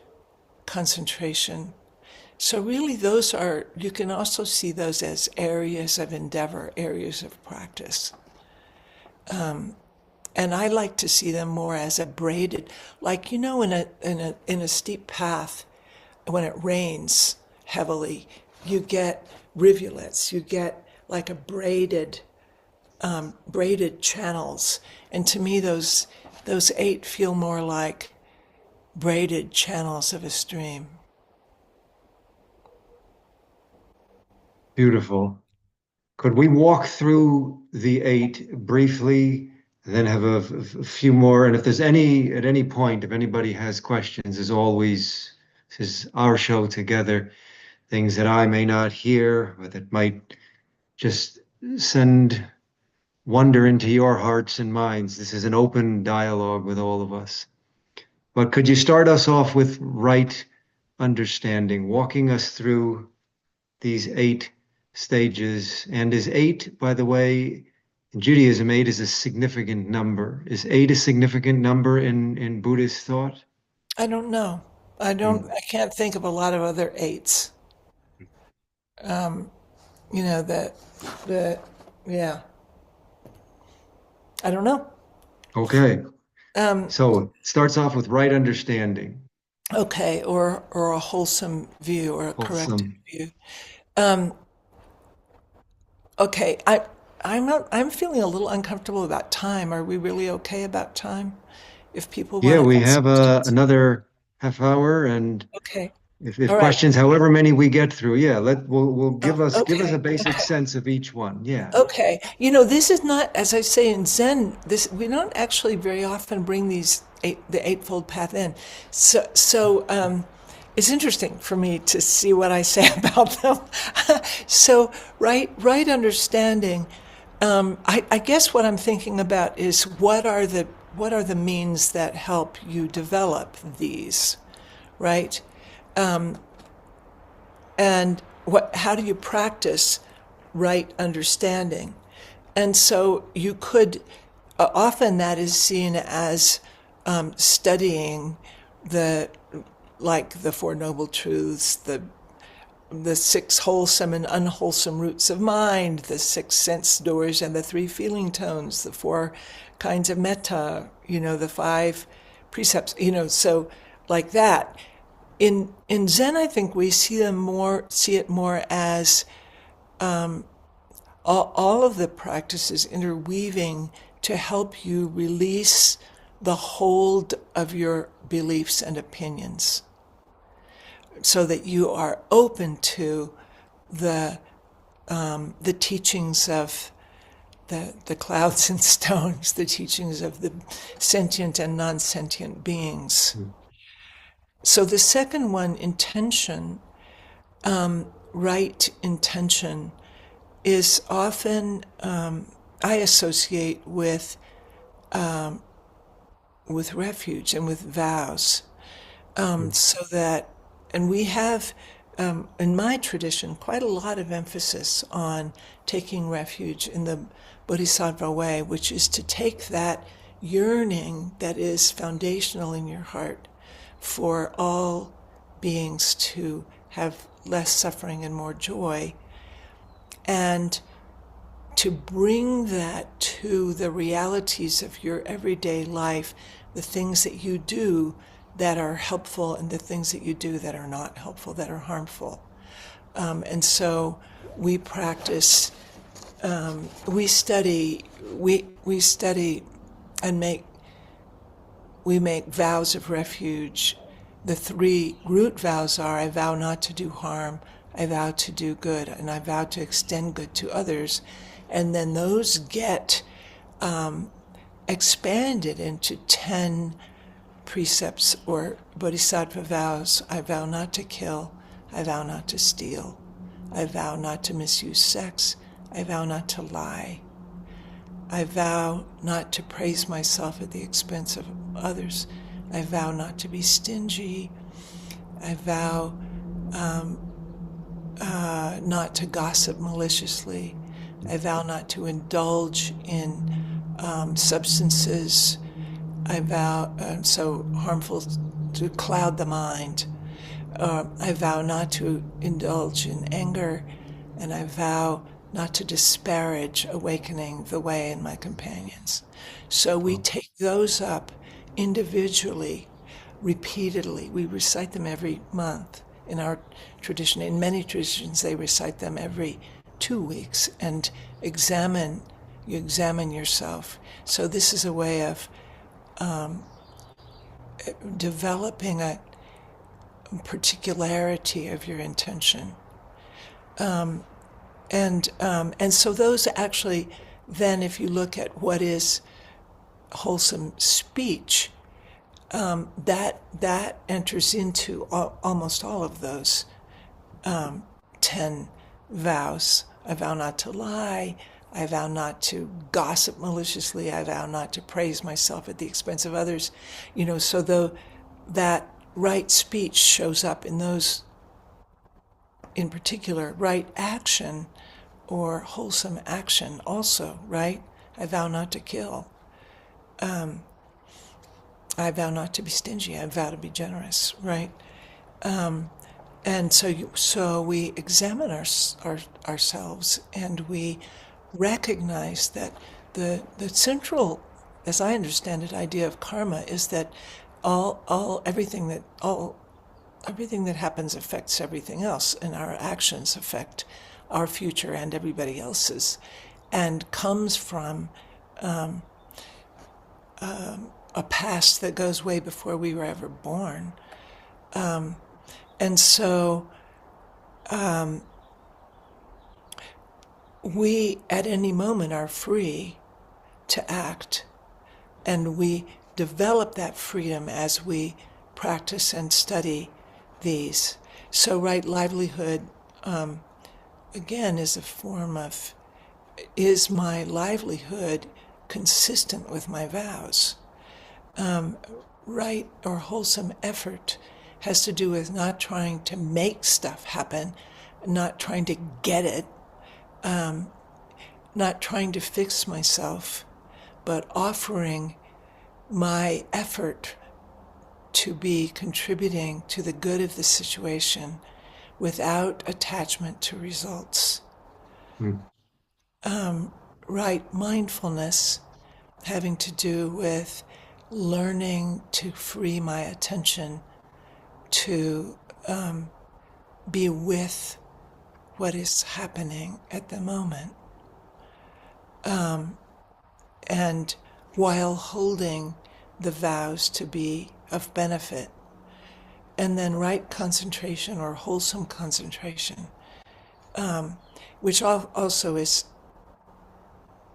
concentration. So really those are, you can also see those as areas of endeavor, areas of practice. And I like to see them more as a braided, like, in a steep path, when it rains heavily, you get rivulets, you get like a braided channels. And to me, those eight feel more like braided channels of a stream. beautiful. Could we walk through the eight briefly, and then have a few more? And if there's at any point, if anybody has questions, as always, this is our show together, things that I may not hear, or that might just send wonder into your hearts and minds. This is an open dialogue with all of us. But could you start us off with right understanding, walking us through these eight stages? And is eight, by the way, in Judaism, eight is a significant number. Is eight a significant number in Buddhist thought? I don't know. I can't think of a lot of other eights. Yeah. I don't know. Okay. So it starts off with right understanding. Okay, or a wholesome view or a corrected Wholesome. view. Okay, I'm feeling a little uncomfortable about time. Are we really okay about time? If people Yeah, want to we ask have questions. another half hour, and Okay. if All right. questions, however many we get through, yeah, we'll give us a Okay. basic sense of each one. Yeah. Okay. This is not, as I say in Zen, this we don't actually very often bring the Eightfold Path in. So it's interesting for me to see what I say about them. So right understanding. I guess what I'm thinking about is what are the means that help you develop these, right? And how do you practice right understanding? And so you could, often that is seen as studying the Four Noble Truths, the six wholesome and unwholesome roots of mind, the six sense doors and the three feeling tones, the four kinds of metta, the five precepts, so like that. In Zen, I think we see it more as all of the practices interweaving to help you release the hold of your beliefs and opinions, so that you are open to the teachings of the clouds and stones, the teachings of the sentient and non-sentient beings. So the second one, intention, right intention, is often I associate with refuge and with vows, so that, and we have in my tradition quite a lot of emphasis on taking refuge in the Bodhisattva way, which is to take that yearning that is foundational in your heart for all beings to have less suffering and more joy, and to bring that to the realities of your everyday life, the things that you do that are helpful and the things that you do that are not helpful, that are harmful. And so we practice, we study and we make vows of refuge. The 3 root vows are: I vow not to do harm, I vow to do good, and I vow to extend good to others. And then those get expanded into 10 precepts or bodhisattva vows. I vow not to kill, I vow not to steal, I vow not to misuse sex, I vow not to lie, I vow not to praise myself at the expense of others, I vow not to be stingy, I vow not to gossip maliciously, I vow not to indulge in substances, I vow so harmful to cloud the mind. I vow not to indulge in anger, and I vow not to disparage awakening the way in my companions. So we take those up individually, repeatedly. We recite them every month in our tradition. In many traditions, they recite them every 2 weeks and you examine yourself. So this is a way of developing a particularity of your intention. And so those actually, then if you look at what is wholesome speech, that enters into almost all of those 10 vows. I vow not to lie. I vow not to gossip maliciously. I vow not to praise myself at the expense of others. So that right speech shows up in those, in particular, right action or wholesome action also, right? I vow not to kill. I vow not to be stingy. I vow to be generous, right? And so we examine ourselves, and we recognize that the central, as I understand it, idea of karma is that everything that happens affects everything else, and our actions affect our future and everybody else's, and comes from a past that goes way before we were ever born. And so we at any moment are free to act, and we develop that freedom as we practice and study these. So right livelihood, again, is a form of, is my livelihood consistent with my vows? Right or wholesome effort has to do with not trying to make stuff happen, not trying to get it, not trying to fix myself, but offering my effort to be contributing to the good of the situation without attachment to results. Right mindfulness having to do with learning to free my attention to be with what is happening at the moment, and while holding the vows to be of benefit. And then right concentration or wholesome concentration, which also is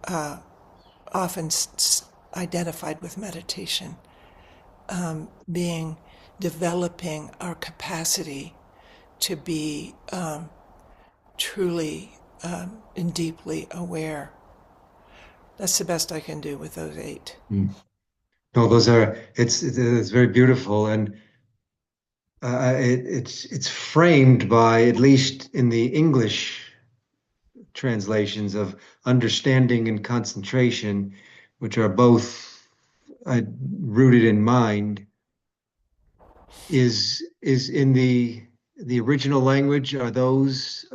often identified with meditation, developing our capacity to be truly and deeply aware. That's the best I can do with those 8. No, it's very beautiful, and it's framed by, at least in the English translations of understanding and concentration, which are both rooted in mind, is in the original language. Are those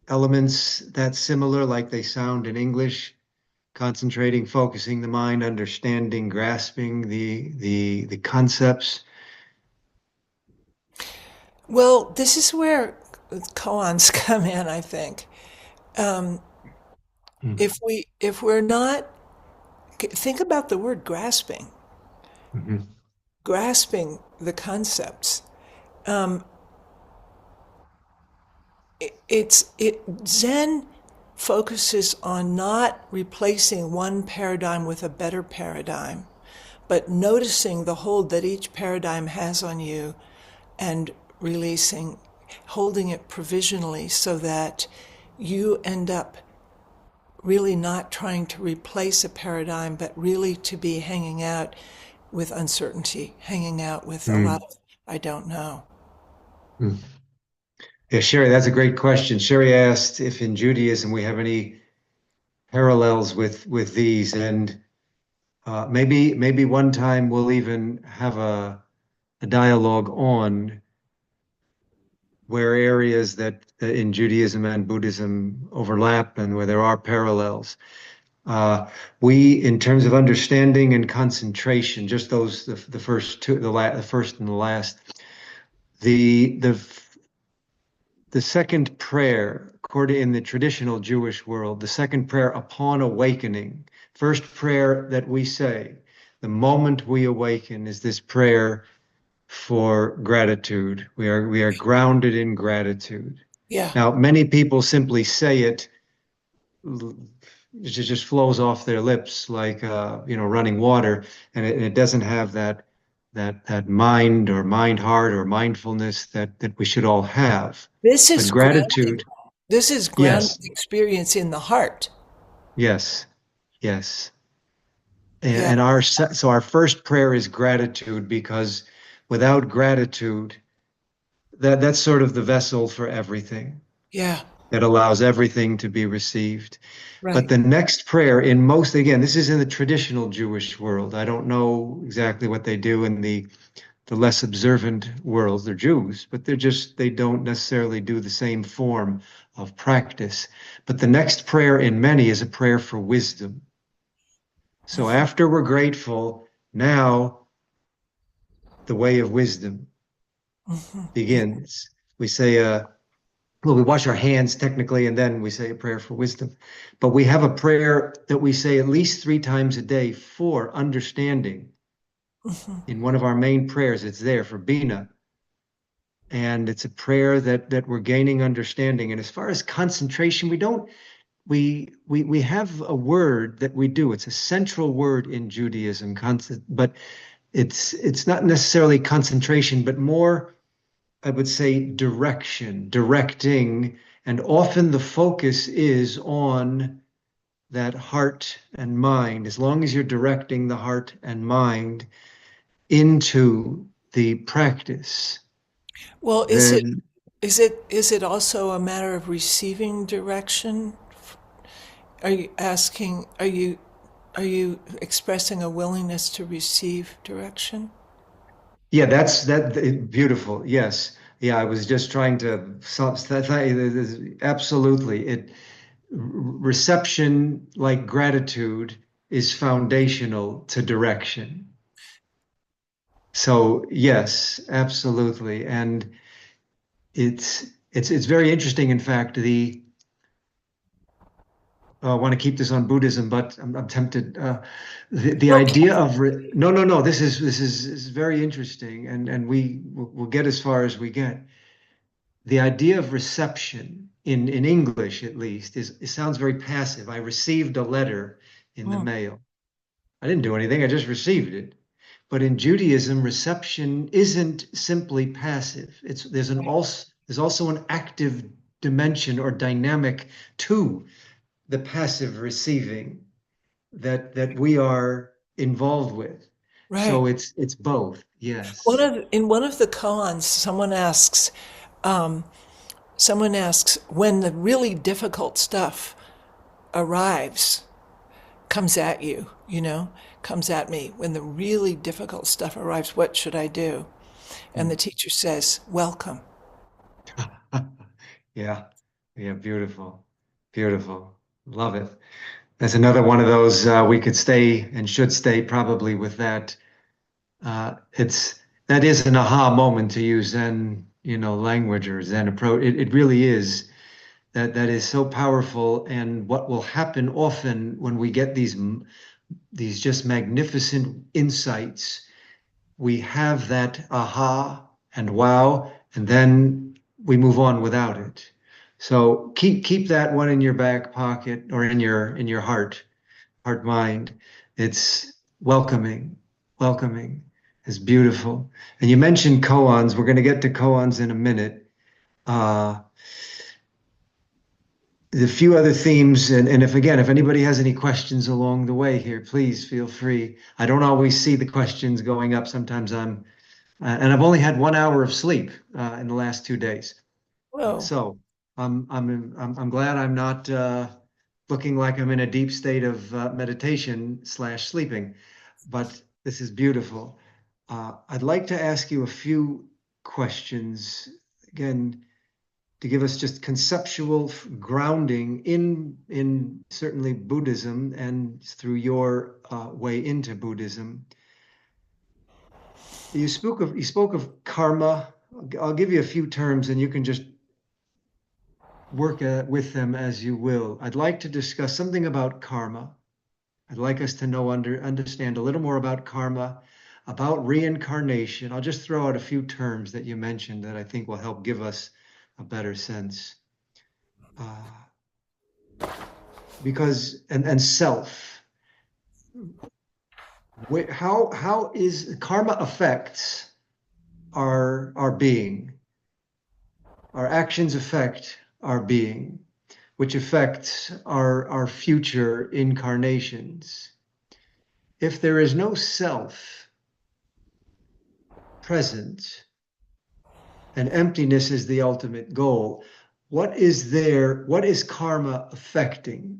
elements that similar, like they sound in English? Concentrating, focusing the mind, understanding, grasping the concepts. Well, this is where koans come in, I think. Um, Mm-hmm. if we're not, think about the word grasping, Mm-hmm. grasping the concepts. Um, it Zen focuses on not replacing one paradigm with a better paradigm, but noticing the hold that each paradigm has on you and releasing, holding it provisionally so that you end up really not trying to replace a paradigm, but really to be hanging out with uncertainty, hanging out with a lot of I don't know. Mm-hmm. Yeah, Sherry, that's a great question. Sherry asked if in Judaism we have any parallels with these, and maybe one time we'll even have a dialogue on where areas that in Judaism and Buddhism overlap and where there are parallels. In terms of understanding and concentration, just the first two, the first and the last, the the the second prayer, according in the traditional Jewish world, the second prayer upon awakening, first prayer that we say, the moment we awaken, is this prayer for gratitude. We are grounded in gratitude. Yeah. Now, many people simply say it just flows off their lips like running water, and it doesn't have that mind or mind heart or mindfulness that we should all have. This But is grounding. gratitude, This is grounding yes, experience in the heart. yes, yes. Yeah. And our first prayer is gratitude, because without gratitude, that's sort of the vessel for everything Yeah. that allows everything to be received. But Right. the next prayer, in most, again, this is in the traditional Jewish world. I don't know exactly what they do in the less observant worlds. They're Jews, but they don't necessarily do the same form of practice. But the next prayer in many is a prayer for wisdom. So after we're grateful, now the way of wisdom begins. We say, well, we wash our hands technically, and then we say a prayer for wisdom. But we have a prayer that we say at least 3 times a day for understanding. In one of our main prayers, it's there for Bina. And it's a prayer that we're gaining understanding. And as far as concentration, we have a word that we do. It's a central word in Judaism, but it's not necessarily concentration, but more, I would say, direction, directing, and often the focus is on that heart and mind. As long as you're directing the heart and mind into the practice, Well, then is it also a matter of receiving direction? Are you asking, are you expressing a willingness to receive direction? yeah, that's beautiful. Yes. Yeah, I was just trying to absolutely reception, like gratitude, is foundational to direction. So yes, absolutely. And it's very interesting. In fact, I want to keep this on Buddhism, but I'm tempted. The No. idea of no. This is very interesting, and we'll get as far as we get. The idea of reception in English, at least, it sounds very passive. I received a letter in the Mm, mail. I didn't do anything. I just received it. But in Judaism, reception isn't simply passive. There's also an active dimension or dynamic to the passive receiving that we are involved with. right. So it's both. Yes. In one of the koans, um, someone asks when the really difficult stuff arrives, comes at you, comes at me. When the really difficult stuff arrives, what should I do? And the teacher says, welcome. Yeah. Yeah, beautiful. Beautiful. Love it. That's another one of those we could stay and should stay probably with that. It's that is an aha moment to use Zen, language or Zen approach. It really is. That is so powerful. And what will happen often when we get these just magnificent insights, we have that aha and wow, and then we move on without it. So keep that one in your back pocket or in your heart mind. It's welcoming is beautiful. And you mentioned koans. We're going to get to koans in a minute. Uh, the few other themes, and if anybody has any questions along the way here, please feel free. I don't always see the questions going up. Sometimes and I've only had 1 hour of sleep in the last 2 days. Whoa. So I'm glad I'm not looking like I'm in a deep state of meditation slash sleeping, but this is beautiful. I'd like to ask you a few questions again to give us just conceptual grounding in certainly Buddhism and through your way into Buddhism. You spoke of karma. I'll give you a few terms, and you can just work with them as you will. I'd like to discuss something about karma. I'd like us to understand a little more about karma, about reincarnation. I'll just throw out a few terms that you mentioned that I think will help give us a better sense. Because and self. How is karma affects our being? Our actions affect our being, which affects our future incarnations. If there is no self present and emptiness is the ultimate goal, what is karma affecting?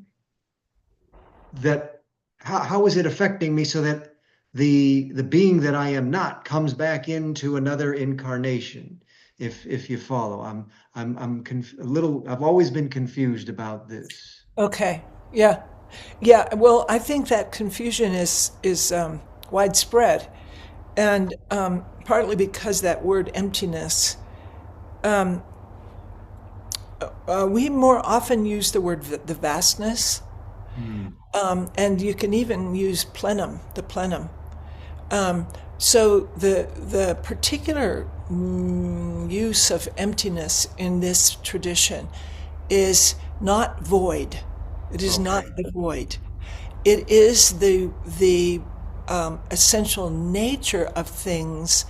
How is it affecting me so that the being that I am not comes back into another incarnation? If you follow, I've always been confused about this. Okay. Yeah. Yeah. Well, I think that confusion is widespread, and partly because that word emptiness. We more often use the word the vastness, and you can even use plenum, the plenum. So the particular use of emptiness in this tradition is not void. It is not the void. It is the essential nature of things,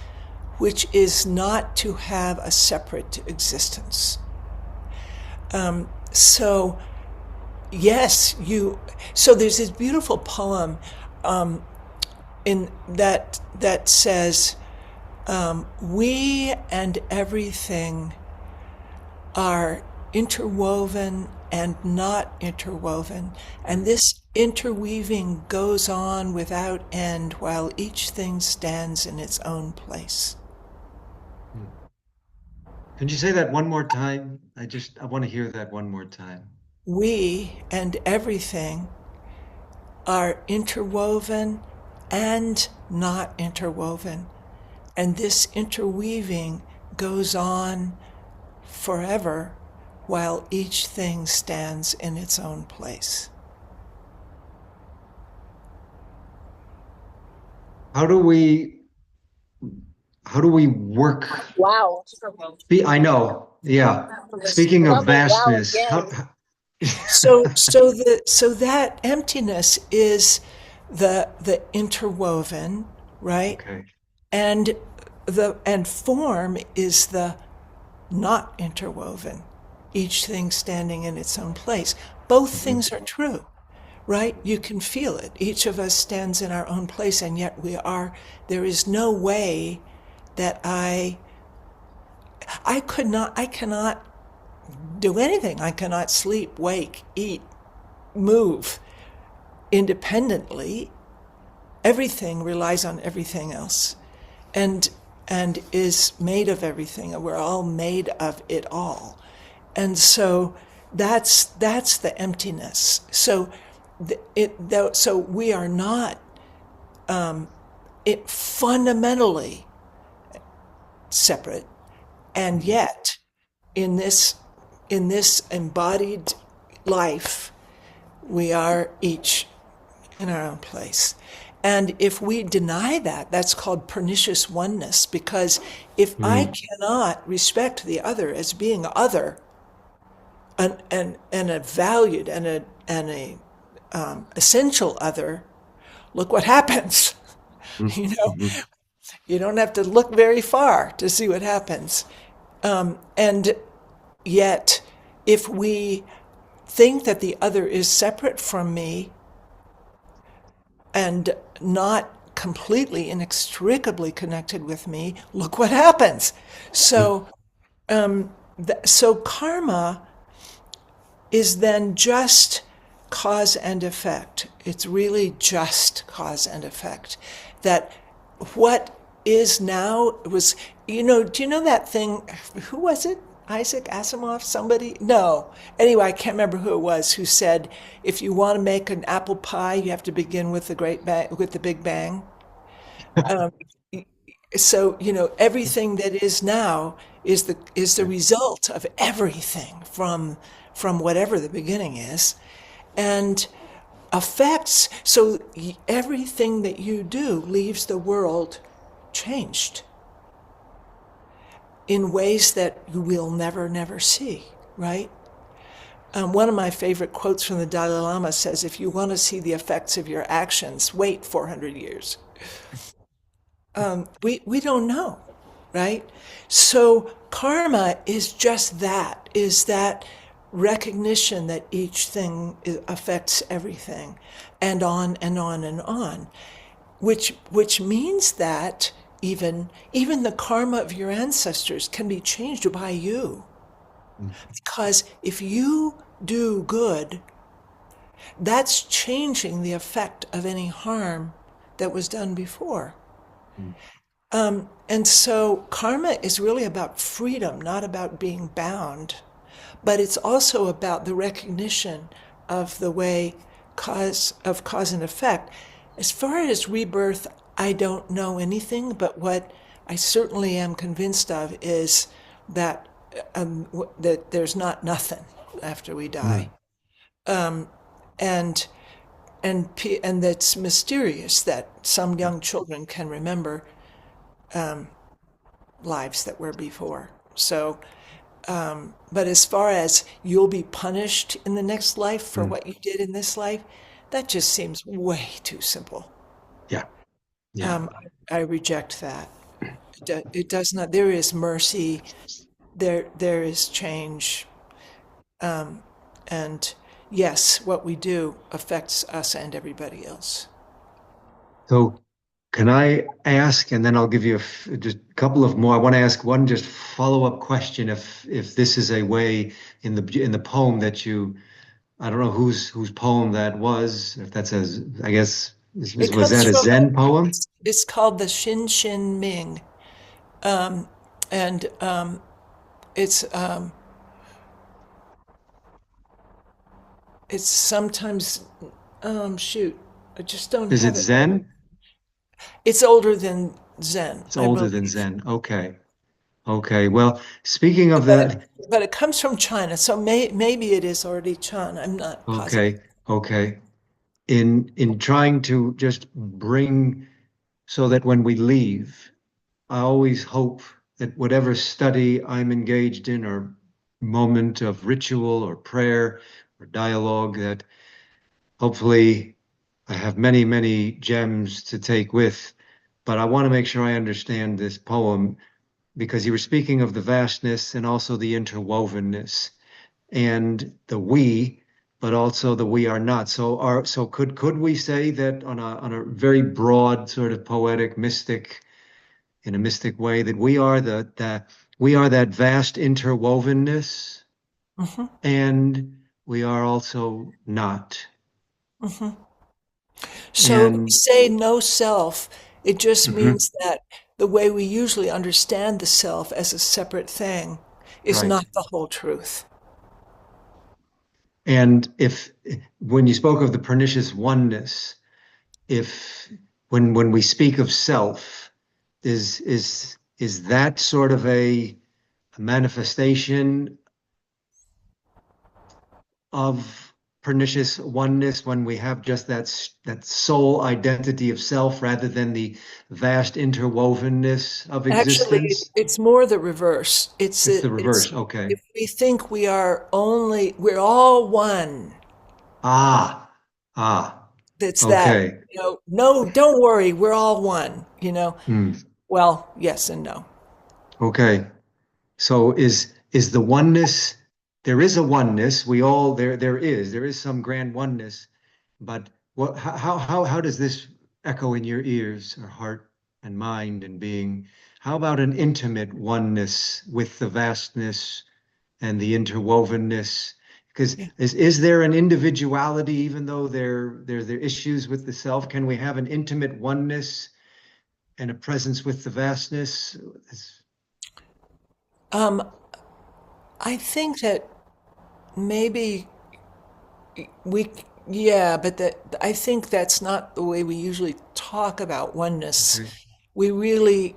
which is not to have a separate existence. So yes, so there's this beautiful poem in that says, we and everything are interwoven and not interwoven, and this interweaving goes on without end while each thing stands in its own place. Can you say that one more time? I want to hear that one more time. We and everything are interwoven and not interwoven, and this interweaving goes on forever while each thing stands in its own place. How do we work? Wow. I know. Yeah. Speaking of Double wow vastness, again. So that emptiness is the interwoven, right? okay. And form is the not interwoven, each thing standing in its own place. Both things are true, right? You can feel it. Each of us stands in our own place, and yet there is no way that I cannot do anything. I cannot sleep, wake, eat, move independently. Everything relies on everything else, and is made of everything. We're all made of it all. And so that's the emptiness. So so we are not it fundamentally separate, and yet in this embodied life we are each in our own place. And if we deny that, that's called pernicious oneness, because if I Mm, cannot respect the other as being other, and a valued and a essential other, look what happens. mm, You know, mhm, you don't have to look very far to see what happens. And yet, if we think that the other is separate from me and not completely inextricably connected with me, look what happens. mm, So, so karma is then just cause and effect. It's really just cause and effect. That what is now was, do you know that thing? Who was it? Isaac Asimov? Somebody? No. Anyway, I can't remember who it was who said, if you want to make an apple pie, you have to begin with the Great Bang, with the Big Bang. Um, so everything that is now is the result of everything from whatever the beginning is, and affects. So everything that you do leaves the world changed in ways that you will never see, right? One of my favorite quotes from the Dalai Lama says, if you want to see the effects of your actions, wait 400 years. We don't know, right? So karma is just that, is that recognition that each thing affects everything, and on and on and on, which means that even the karma of your ancestors can be changed by you. mm, Because if you do good, that's changing the effect of any harm that was done before. mm, And so karma is really about freedom, not about being bound, but it's also about the recognition of the way cause and effect. As far as rebirth, I don't know anything, but what I certainly am convinced of is that that there's not nothing after we die, mm. and and that's mysterious that some young children can remember lives that were before. So, but as far as you'll be punished in the next life for Mm. what you did in this life, that just seems way too simple. Yeah, yeah. Um, I reject that. It does not. There is mercy. There is change. And yes, what we do affects us and everybody else. So can I ask, and then I'll give you just a couple of more. I want to ask one just follow-up question. If this is a way in the poem that you, I don't know whose poem that was. If that's I guess It was comes that a from Zen poem? it's called the Shin Shin Ming, and it's it's sometimes shoot, I just don't Is it have it. Zen? It's older than Zen, It's I older than believe, Zen. Okay. Okay. Well, speaking of but that, but it comes from China, so maybe it is already Chan. I'm not positive. okay, okay. In trying to just bring so that when we leave, I always hope that whatever study I'm engaged in or moment of ritual or prayer or dialogue, that hopefully I have many, many gems to take with. But I want to make sure I understand this poem because you were speaking of the vastness and also the interwovenness and the we, but also the we are not. So could we say that on a very broad sort of poetic mystic in a mystic way that we are that we are that vast interwovenness Hmm. and we are also not. Hmm. So when we And say no self, it just mhm, means that the way we usually understand the self as a separate thing is right. not the whole truth. And if when you spoke of the pernicious oneness, if when we speak of self, is that sort of a manifestation of pernicious oneness when we have just that sole identity of self rather than the vast interwovenness of Actually, existence? it's more the reverse. It's the It's reverse. Okay. if we think we're all one. Ah, ah, That's that, okay. no, don't worry, we're all one, Hmm. Well, yes and no. Okay. So is the oneness, there is a oneness, we all there is some grand oneness, but what how does this echo in your ears or heart and mind and being? How about an intimate oneness with the vastness and the interwovenness? Because Yeah. is there an individuality even though there are issues with the self? Can we have an intimate oneness and a presence with the vastness? Um, I think that maybe we, yeah, but I think that's not the way we usually talk about oneness. Okay. We really,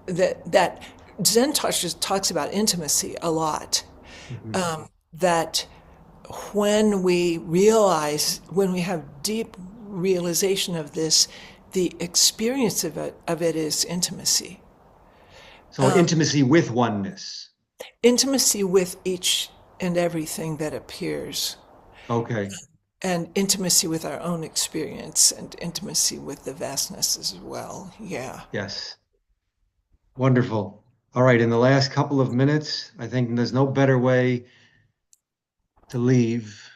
that Zen talks about intimacy a lot. Mhm. That when we have deep realization of this, the experience of it is intimacy. So intimacy with oneness. Intimacy with each and everything that appears, Okay. and intimacy with our own experience, and intimacy with the vastness as well. Yeah. Yes. Wonderful. All right. In the last couple of minutes, I think there's no better way to leave,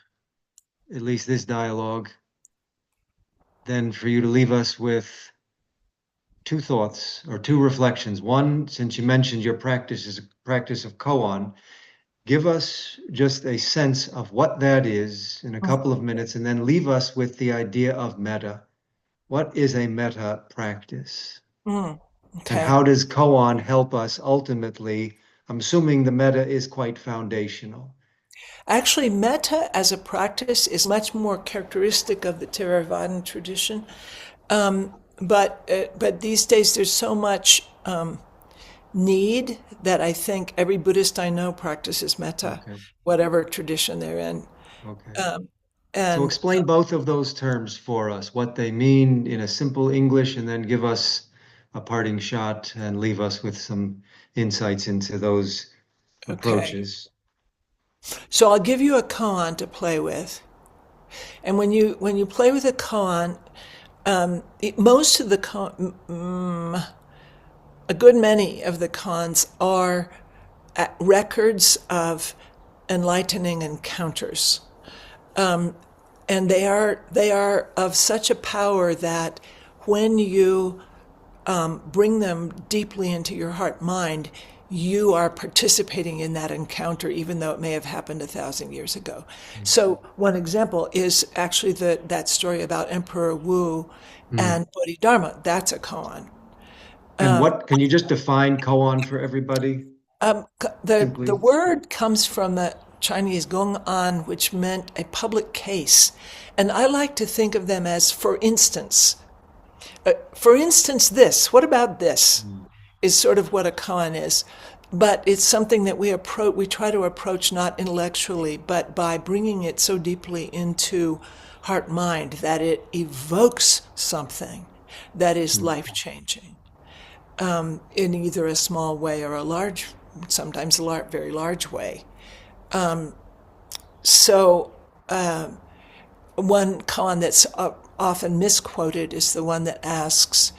at least this dialogue, than for you to leave us with two thoughts or two reflections. One, since you mentioned your practice is a practice of koan, give us just a sense of what that is in a couple of minutes, and then leave us with the idea of metta. What is a metta practice? Mm, And okay. how does koan help us ultimately? I'm assuming the metta is quite foundational. Actually, metta as a practice is much more characteristic of the Theravadan tradition. But these days there's so much need that I think every Buddhist I know practices metta, Okay. whatever tradition they're in. Okay. Um, So and explain both of those terms for us, what they mean in a simple English, and then give us a parting shot and leave us with some insights into those okay, approaches. so I'll give you a koan to play with, and when you play with a koan, most of the a good many of the koans are records of enlightening encounters. And they are of such a power that when you bring them deeply into your heart mind, you are participating in that encounter, even though it may have happened 1,000 years ago. So one example is actually that story about Emperor Wu Mm. and Bodhidharma. That's a koan. And what can you just define koan for everybody The simply? word comes from the Chinese gong an, which meant a public case. And I like to think of them as, for instance. For instance, this. What about this? Mm. Is sort of what a koan is. But it's something that we try to approach not intellectually, but by bringing it so deeply into heart mind that it evokes something that is Mm. life changing, in either a small way or a large, sometimes a very large way. So one koan that's often misquoted is the one that asks,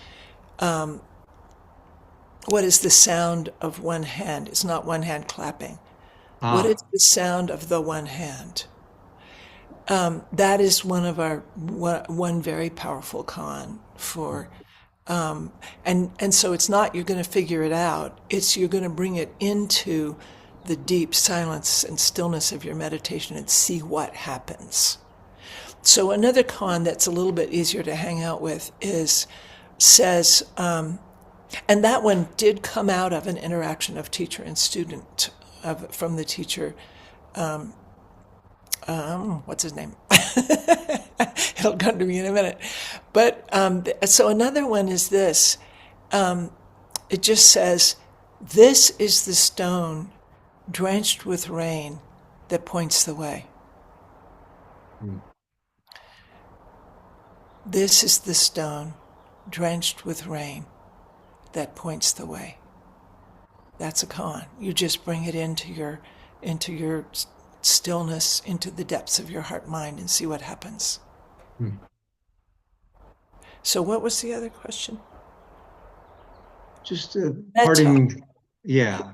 what is the sound of one hand? It's not one hand clapping. What is Ah, the sound of the one hand? That is one very powerful koan for, and so it's not you're going to figure it out. It's you're going to bring it into the deep silence and stillness of your meditation and see what happens. So another koan that's a little bit easier to hang out with says, and that one did come out of an interaction of teacher and student, from the teacher what's his name? It'll come to me in a minute. But so another one is this. It just says, "This is the stone drenched with rain that points the way." Mm. This is the stone drenched with rain that points the way. That's a koan. You just bring it into your stillness, into the depths of your heart mind, and see what happens. Mm. So what was the other question? Just Metta. parting, yeah.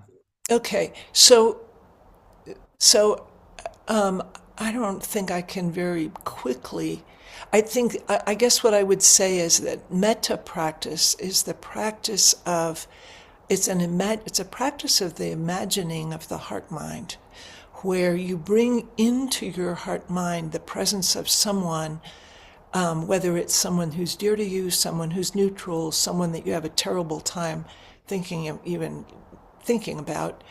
Okay, so I don't think I can very quickly. I guess what I would say is that metta practice is the practice of it's a practice of the imagining of the heart mind, where you bring into your heart mind the presence of someone, whether it's someone who's dear to you, someone who's neutral, someone that you have a terrible time even thinking about,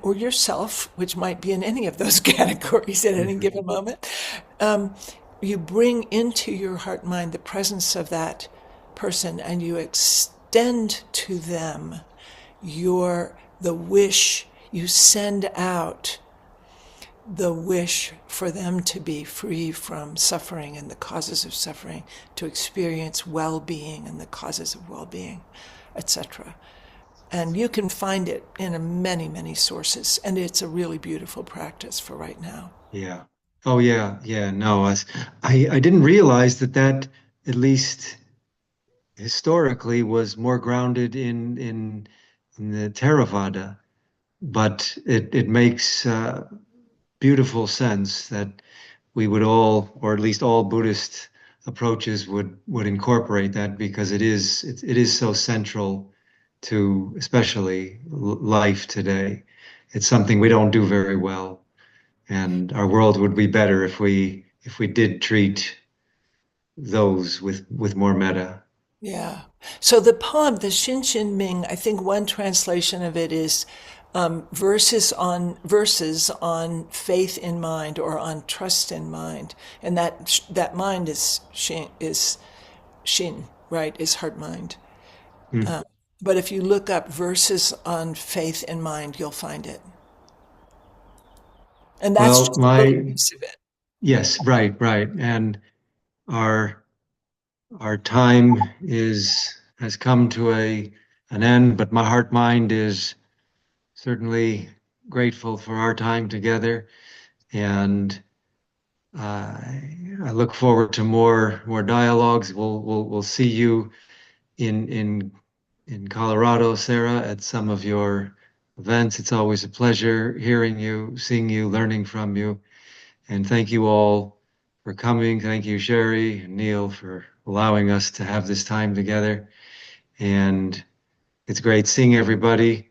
or yourself, which might be in any of those categories at any given moment. You bring into your heart mind the presence of that person, and you extend to them the wish. You send out the wish for them to be free from suffering and the causes of suffering, to experience well-being and the causes of well-being, etc. And you can find it in many, many sources, and it's a really beautiful practice for right now. Yeah. Oh, yeah. Yeah. No, I didn't realize that at least historically was more grounded in the Theravada, but it makes beautiful sense that we would all, or at least all Buddhist approaches would incorporate that, because it is so central to especially life today. It's something we don't do very well, and our world would be better if we did treat those with more metta. Yeah. So the poem, the Shin Shin Ming, I think one translation of it is verses on faith in mind or on trust in mind, and that mind is shin, right? Is heart mind. Hmm. But if you look up verses on faith in mind, you'll find it, and that's Well, just a little piece of it. yes, right, right. And our our time has come to an end, but my heart mind is certainly grateful for our time together, and I look forward to more dialogues. We'll see you in Colorado, Sarah, at some of your events. It's always a pleasure hearing you, seeing you, learning from you. And thank you all for coming. Thank you, Sherry and Neil, for allowing us to have this time together. And it's great seeing everybody.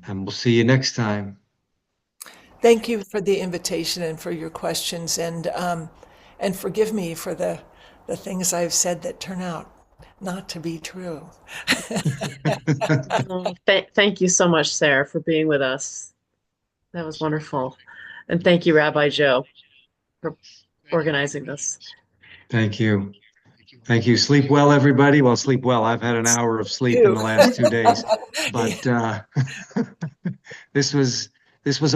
And we'll see you next time. Thank you for the invitation and for your questions, and forgive me for the things I've said that turn out not to be true. Oh, thank you so much, Sarah, for being with us. That was wonderful. And thank you, Rabbi Joe, for organizing this. Thank you. Thank you. Sleep well, everybody. Well, sleep well. I've had an hour of sleep in You. the last 2 days, but this was this was